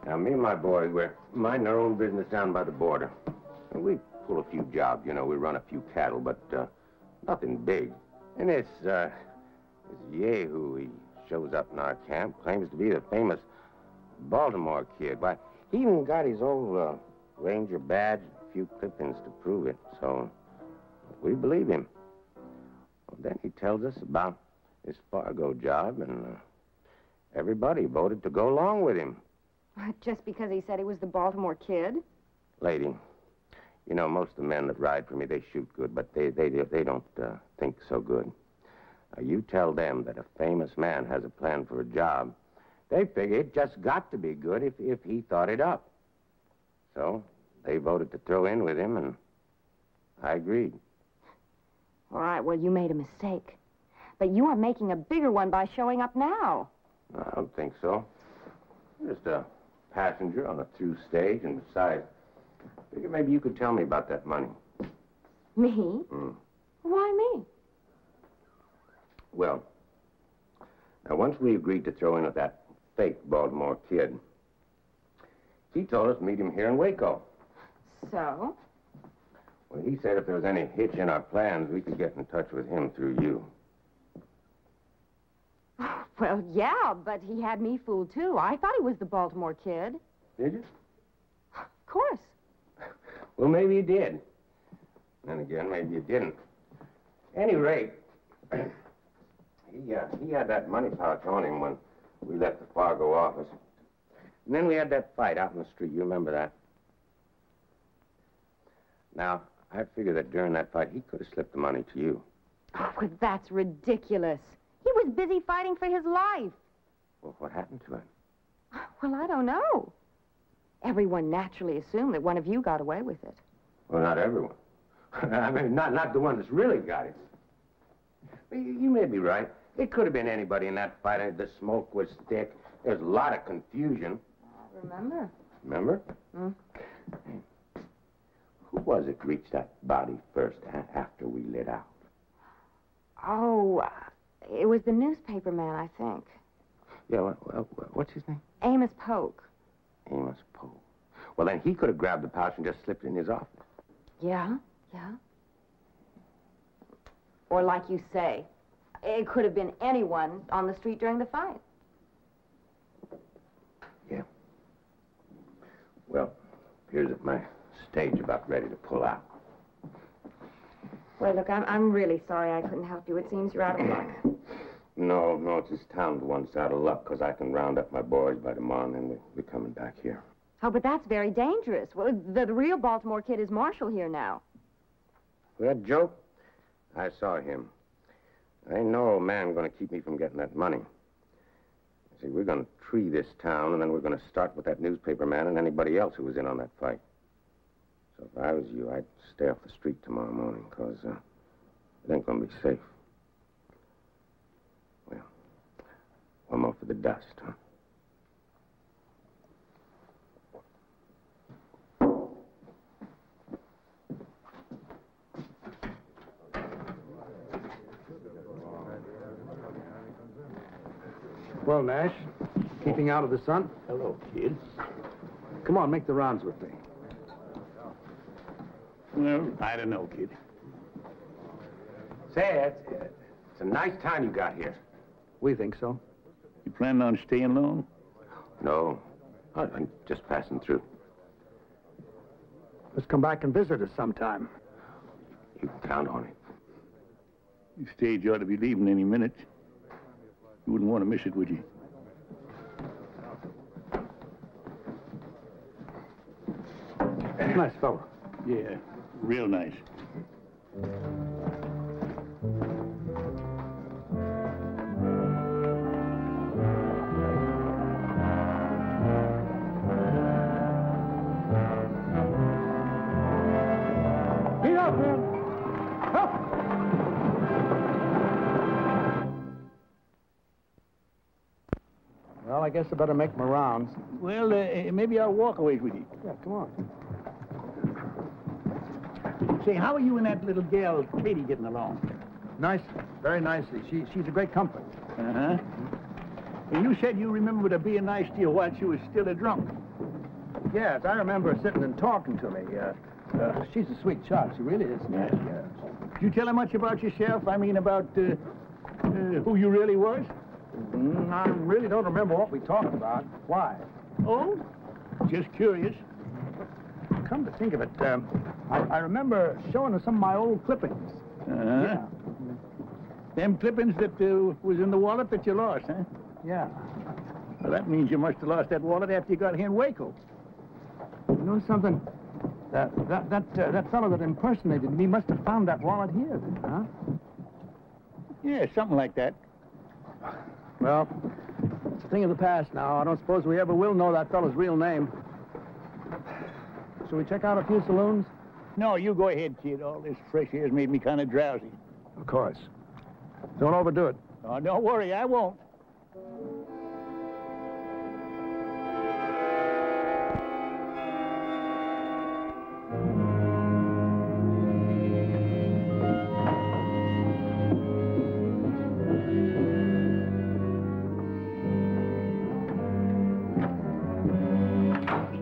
Now, me and my boys, we're minding our own business down by the border. And we pull a few jobs, you know. We run a few cattle, but nothing big. And this Yahoo, he shows up in our camp, claims to be the famous Baltimore Kid. Why, he even got his old Ranger badge, a few clippings to prove it. So we believe him. Well, then he tells us about his Fargo job, and everybody voted to go along with him. Just because he said he was the Baltimore Kid? Lady, you know, most of the men that ride for me, they shoot good, but they don't think so good. Now, you tell them that a famous man has a plan for a job, they figure it just got to be good if he thought it up. So they voted to throw in with him, and I agreed. All right, well, you made a mistake. But you are making a bigger one by showing up now. I don't think so. I'm just a passenger on a through stage, and besides, I figured maybe you could tell me about that money. Me? Hmm. Why me? Well, now, once we agreed to throw in with that fake Baltimore Kid, he told us to meet him here in Waco. So? Well, he said if there was any hitch in our plans, we could get in touch with him through you. Well, yeah, but he had me fooled, too. I thought he was the Baltimore Kid. Did you? Of course. Well, maybe you did. Then again, maybe you didn't. Any rate, he had that money pouch on him when we left the Fargo office. And then we had that fight out in the street. You remember that? Now, I figure that during that fight, he could have slipped the money to you. Oh, but that's ridiculous. He was busy fighting for his life. Well, what happened to him? Well, I don't know. Everyone naturally assumed that one of you got away with it. Well, not everyone. I mean, not the one that's really got it. You may be right. It could have been anybody in that fight. The smoke was thick. There's a lot of confusion. I remember. Remember? Hmm. Who was it reached that body first after we lit out? Oh, it was the newspaper man, I think. Yeah, what's his name? Amos Polk. Amos Polk. Well, then he could have grabbed the pouch and just slipped it in his office. Yeah. Or like you say, it could have been anyone on the street during the fight. Yeah. Well, here's at my stage about ready to pull out. Well, look, I'm really sorry I couldn't help you. It seems you're out of luck. No, it's this town's one's out of luck, because I can round up my boys by tomorrow, and then we're coming back here. Oh, but that's very dangerous. Well, the real Baltimore kid is Marshall here now. That joke? I saw him. I ain't no old man going to keep me from getting that money. See, we're going to tree this town, and then we're going to start with that newspaper man and anybody else who was in on that fight. So if I was you, I'd stay off the street tomorrow morning, because it ain't going to be safe. Well, one more for the dust, huh? Well, Nash, keeping out of the sun? Hello, kid. Come on, make the rounds with me. Well, I don't know, kid. Say, it's a nice time you got here. We think so. You planning on staying long? No, I'm just passing through. Let's come back and visit us sometime. You can count on it. You stage ought to be leaving any minute. You wouldn't want to miss it, would you? Nice fellow. Yeah, real nice. Get up, man. Up. Well, I guess I better make my rounds. Well, maybe I'll walk away with you. Yeah, come on. Say, how are you and that little gal, Katie, getting along? Nice, very nicely. She's a great comfort. Uh-huh. And you said you remembered her being nice to you while she was still a drunk. Yes, I remember her sitting and talking to me. She's a sweet child. She really is. Yes. Did you tell her much about yourself? I mean, about who you really was? I really don't remember what we talked about. Why? Oh? Just curious. Come to think of it, I remember showing her some of my old clippings. Uh-huh. Yeah. Them clippings that was in the wallet that you lost, huh? Yeah. Well, that means you must have lost that wallet after you got here in Waco. You know something? That fellow that impersonated me must have found that wallet here, huh? Yeah, something like that. Well, it's a thing of the past now. I don't suppose we ever will know that fellow's real name. Shall we check out a few saloons? No, you go ahead, kid. All this fresh air's made me kind of drowsy. Of course. Don't overdo it. Oh, don't worry, I won't.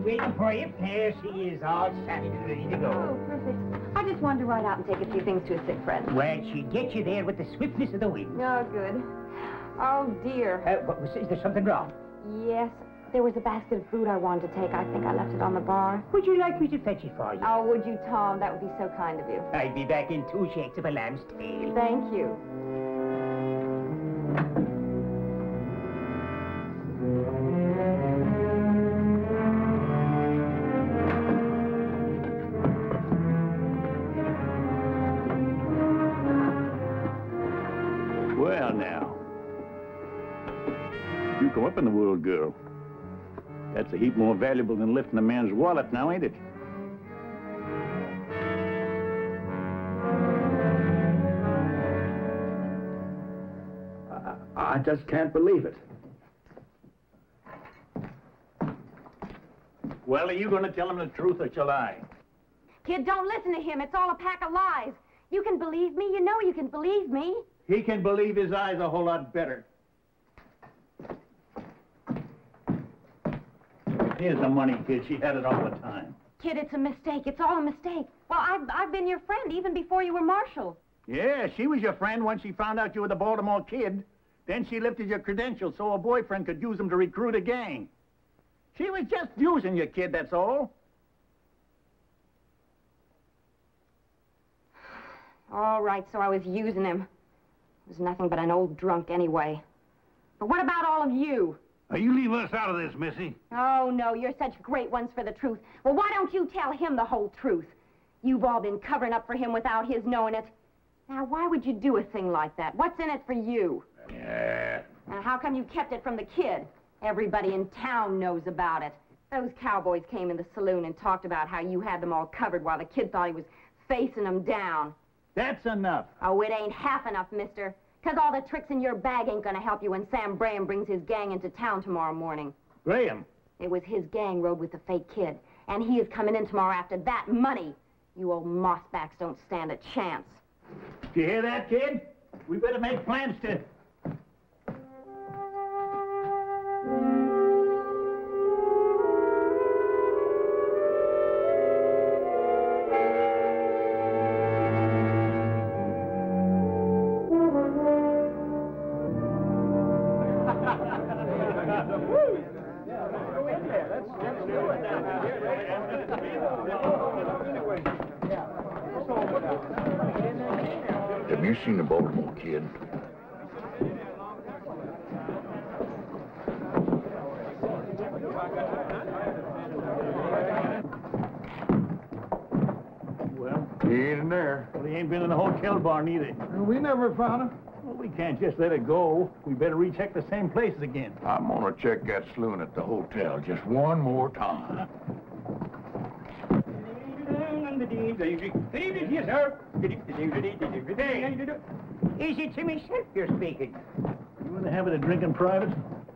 Waiting for you. There she is, all set and ready to go. Oh, perfect. I just wanted to ride out and take a few things to a sick friend. Well, she'd get you there with the swiftness of the wind. Oh, good. Oh, dear. Is there something wrong? Yes, there was a basket of food I wanted to take. I think I left it on the bar. Would you like me to fetch it for you? Oh, would you, Tom? That would be so kind of you. I'll be back in 2 shakes of a lamb's tail. Thank you. Well, now. You come up in the world, girl. That's a heap more valuable than lifting a man's wallet now, ain't it? I just can't believe it. Well, are you going to tell him the truth or shall I? kid. Don't listen to him. It's all a pack of lies. You can believe me. You know you can believe me. He can believe his eyes a whole lot better. Here's the money, kid. She had it all the time. Kid, it's a mistake. It's all a mistake. Well, I've been your friend even before you were marshal. Yeah, she was your friend once she found out you were the Baltimore Kid. Then she lifted your credentials so her boyfriend could use them to recruit a gang. She was just using you, kid, that's all. All right, so I was using him. He was nothing but an old drunk anyway. But what about all of you? Now, you leave us out of this, Missy. Oh, no, you're such great ones for the truth. Well, why don't you tell him the whole truth? You've all been covering up for him without his knowing it. Now, why would you do a thing like that? What's in it for you? Yeah. Now, how come you kept it from the kid? Everybody in town knows about it. Those cowboys came in the saloon and talked about how you had them all covered while the kid thought he was facing them down. That's enough. Oh, it ain't half enough, mister. 'Cause all the tricks in your bag ain't gonna help you when Sam Graham brings his gang into town tomorrow morning. Graham? It was his gang rode with the fake kid, and he is coming in tomorrow after that money. You old mossbacks don't stand a chance. Do you hear that, kid? We better make plans to... Have you seen the Baltimore Kid? Well, He ain't in there. Well, he ain't been in the hotel bar neither. We never found him. Well, we can't just let it go. We better recheck the same places again. I'm gonna check that saloon at the hotel just one more time. Yes, sir. Is it to myself you're speaking? You want to have it a drink in private?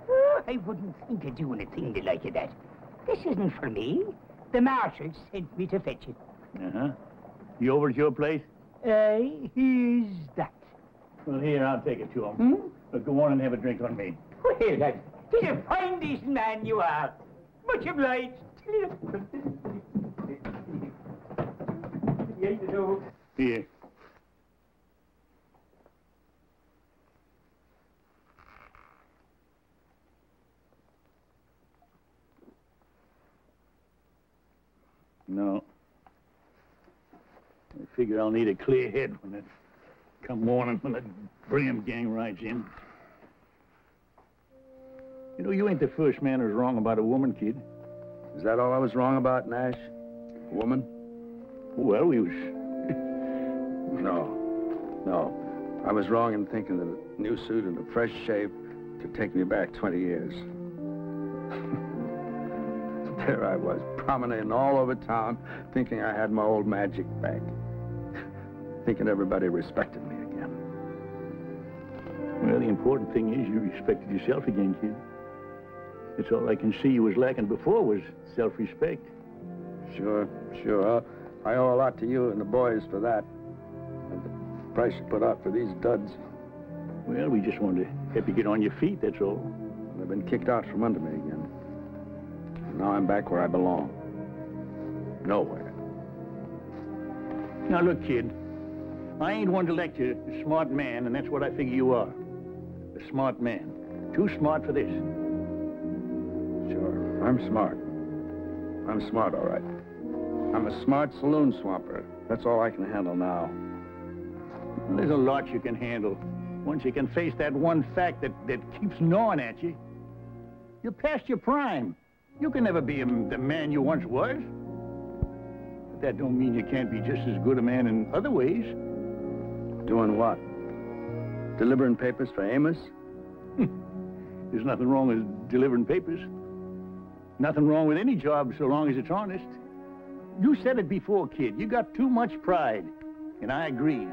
Oh, I wouldn't think of doing a thing like that. This isn't for me. The marshal sent me to fetch it. Uh-huh. You over at your place? Who's that? Well, here, I'll take it to him. But go on and have a drink on me. Well, lad, he's a fine, decent man you are. Much obliged. Here. No. I figure I'll need a clear head when it come morning when the Graham gang rides in. You know, you ain't the first man who's wrong about a woman, kid. Is that all I was wrong about, Nash? A woman? Well, we was... No. I was wrong in thinking that a new suit and a fresh shave could take me back 20 years. There I was, promenading all over town, thinking I had my old magic back. Thinking everybody respected me again. Well, the important thing is you respected yourself again, kid. That's all I can see you was lacking before was self-respect. Sure. I owe a lot to you and the boys for that. And the price you put out for these duds. Well, we just wanted to help you get on your feet, that's all. I've been kicked out from under me again. And now I'm back where I belong. Nowhere. Now, look, kid. I ain't one to lecture a smart man, and that's what I figure you are. A smart man. Too smart for this. Sure, I'm smart. I'm smart, all right. I'm a smart saloon swamper. That's all I can handle now. Well, there's a lot you can handle. Once you can face that one fact that keeps gnawing at you. You're past your prime. You can never be the man you once was. But that don't mean you can't be just as good a man in other ways. Doing what? Delivering papers for Amos? There's nothing wrong with delivering papers. Nothing wrong with any job so long as it's honest. You said it before, kid. You got too much pride. And I agree.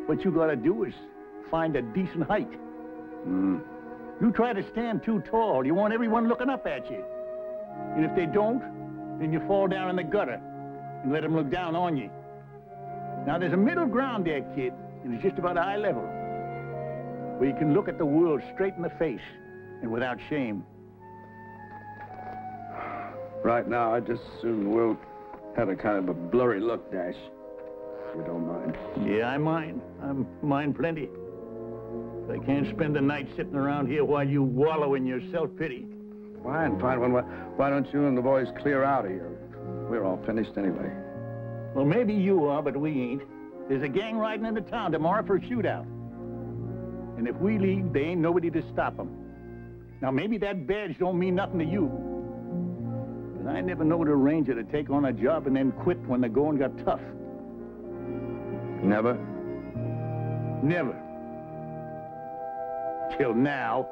What you gotta do is find a decent height. You try to stand too tall, you want everyone looking up at you. And if they don't, then you fall down in the gutter. and let them look down on you. Now, there's a middle ground there, kid, and it's just about eye level, where you can look at the world straight in the face and without shame. Right now, I just as soon will have a kind of a blurry look, Dash. If you don't mind. Yeah, I mind. I mind plenty. But I can't spend the night sitting around here while you wallow in your self-pity. Fine. Why don't you and the boys clear out of here? We're all finished anyway. Well, maybe you are, but we ain't. There's a gang riding into town tomorrow for a shootout. And if we leave, there ain't nobody to stop them. Now, maybe that badge don't mean nothing to you. But I never knowed a ranger to take on a job and then quit when the going got tough. Never? Never. Till now.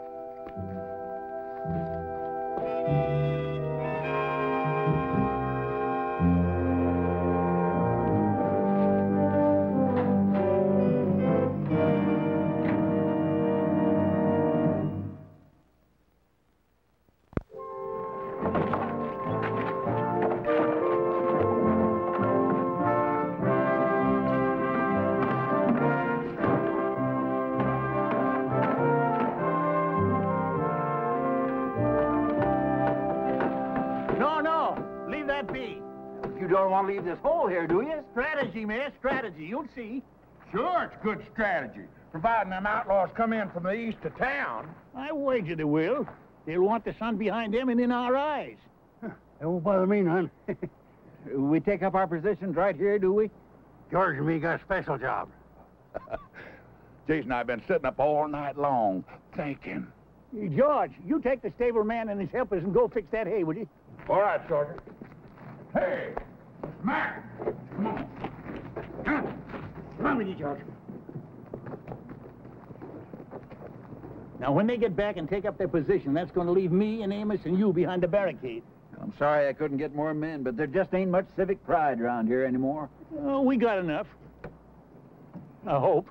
Leave this hole here, do you? Strategy, man, strategy. You'll see. Sure, it's good strategy, providing them outlaws come in from the east of town. I wager they will. They'll want the sun behind them and in our eyes. It won't bother me none. We take up our positions right here, do we? George and me got a special job. Jason and I have been sitting up all night long, thinking. Hey, George, you take the stable man and his helpers and go fix that hay, will you? All right, Sergeant. Hey! Mac! Come on. Come on with you, George. Now, when they get back and take up their position, that's going to leave me and Amos and you behind the barricade. I'm sorry I couldn't get more men, but there just ain't much civic pride around here anymore. Oh, we got enough. I hope.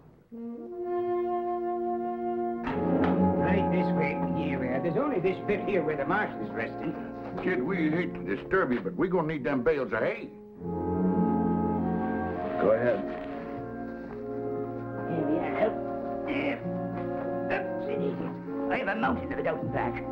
Right this way. Here, there's only this bit here where the marshal's resting. Kid, we hate to disturb you, but we're gonna need them bales of hay. Go ahead. Here we are. Up, sit easy. I have a mountain of it out in back.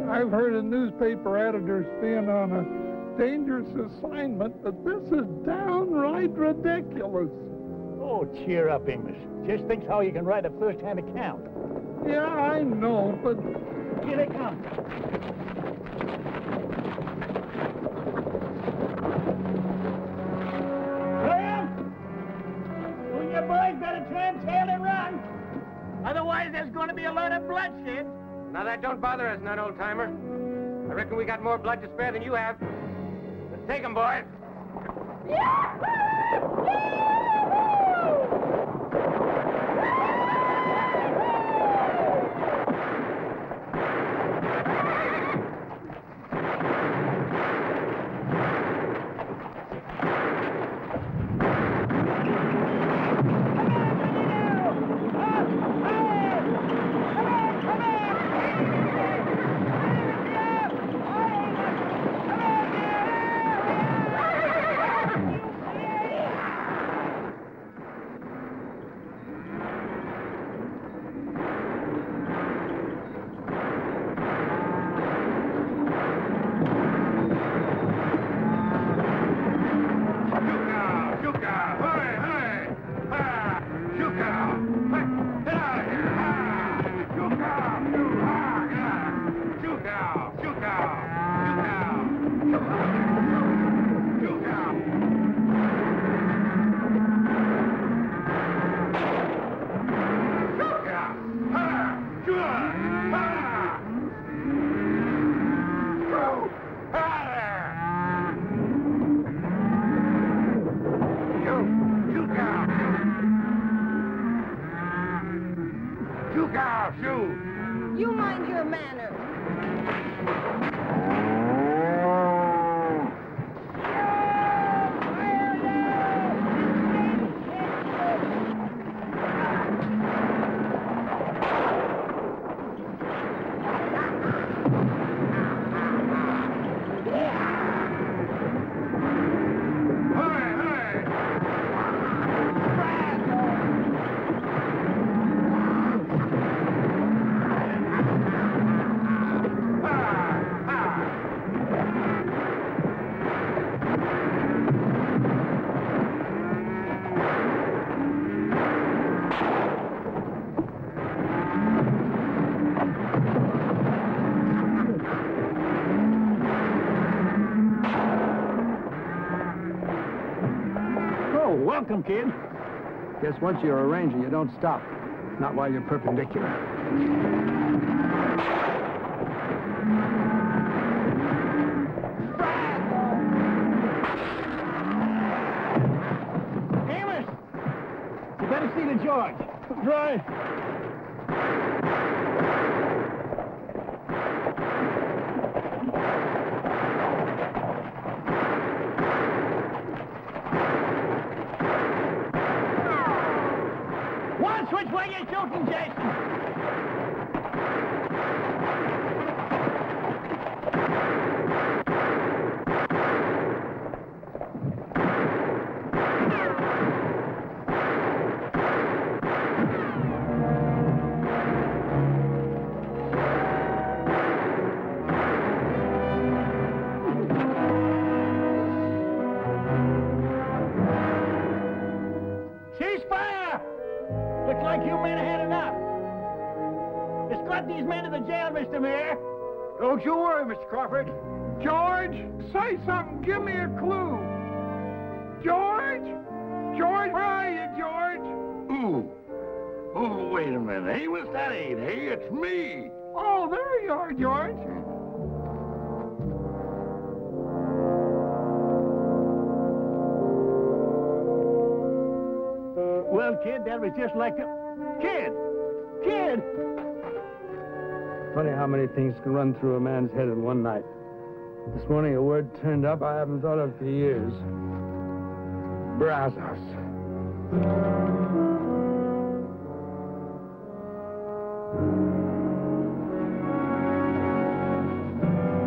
I've heard of newspaper editors being on a dangerous assignment, but this is downright ridiculous. Oh, cheer up, Amos. Just think how you can write a first-hand account. Yeah, I know, but... Here they come. Graham! You and your boys better turn tail and run. Otherwise, there's going to be a lot of bloodshed. Now, that don't bother us none, old-timer. I reckon we got more blood to spare than you have. Let's take 'em, boys. You cow, shoot! You mind your manners. Welcome, kid. Guess once you're a ranger, you don't stop. Not while you're perpendicular. Amos! You better see the George. Right. Which way you shooting, Jason? Ceasefire! Looks like you men had enough. Escort these men to the jail, Mr. Mayor. Don't you worry, Mr. Crawford. George, say something. Give me a clue. George? George, where are you, George? Ooh. Oh, wait a minute. Amos, that ain't hay. It's me. Oh, there you are, George. Well, kid, that was just like the... Kid! Kid! Funny how many things can run through a man's head in one night. This morning a word turned up I haven't thought of for years. Brazos.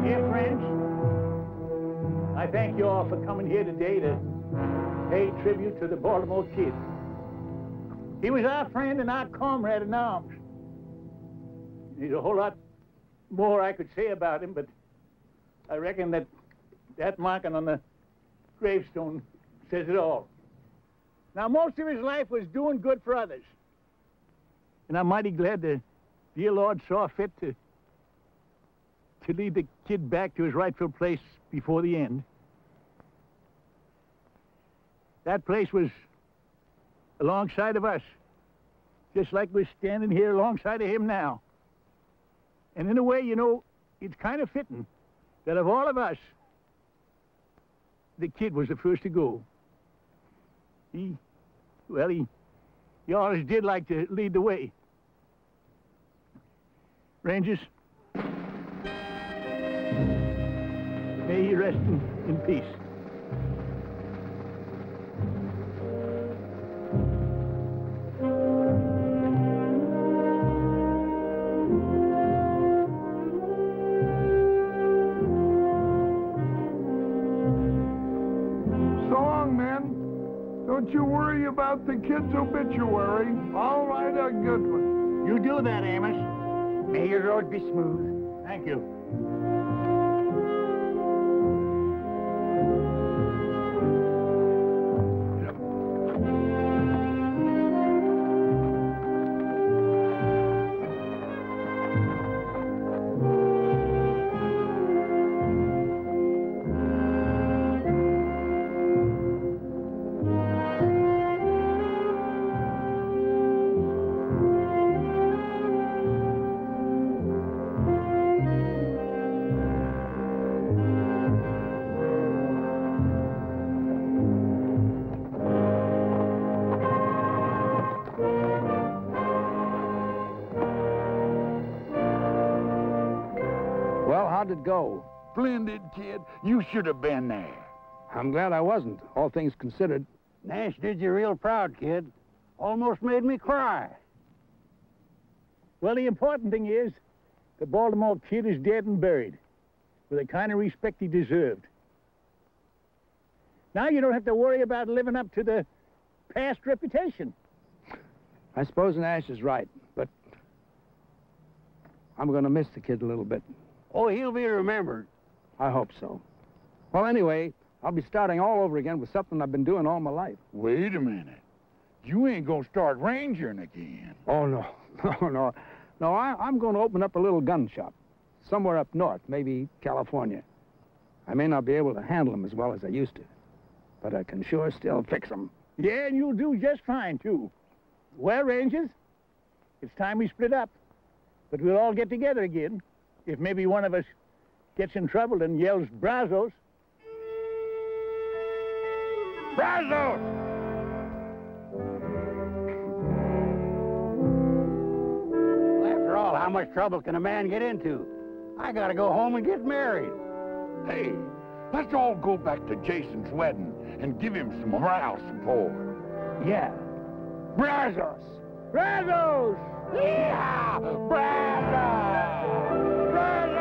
Dear friends, I thank you all for coming here today to pay tribute to the Baltimore Kid. He was our friend and our comrade in arms. There's a whole lot more I could say about him, but I reckon that marking on the gravestone says it all. Now, most of his life was doing good for others. And I'm mighty glad the dear Lord saw fit to lead the kid back to his rightful place before the end. That place was alongside of us, just like we're standing here alongside of him now. And in a way, you know, it's kind of fitting that of all of us, the kid was the first to go. He always did like to lead the way. Rangers, may he rest in peace. Don't you worry about the kid's obituary. I'll write a good one. You do that, Amos. May your road be smooth. Thank you. How'd it go? Splendid, kid. You should have been there. I'm glad I wasn't, all things considered. Nash did you real proud, kid. Almost made me cry. Well, the important thing is the Baltimore Kid is dead and buried with the kind of respect he deserved. Now you don't have to worry about living up to the past reputation. I suppose Nash is right, but I'm going to miss the kid a little bit. Oh, he'll be remembered. I hope so. Well, anyway, I'll be starting all over again with something I've been doing all my life. Wait a minute. You ain't gonna start rangering again. Oh, no. No, I'm going to open up a little gun shop somewhere up north, maybe California. I may not be able to handle them as well as I used to, but I can sure still fix them. Yeah, and you'll do just fine, too. Well, Rangers, it's time we split up. But we'll all get together again if maybe one of us gets in trouble and yells, Brazos. Brazos! Well, after all, how much trouble can a man get into? I gotta go home and get married. Hey, let's all go back to Jason's wedding and give him some moral support. Yeah. Brazos! Brazos! Yeah! Brazos! Brazos!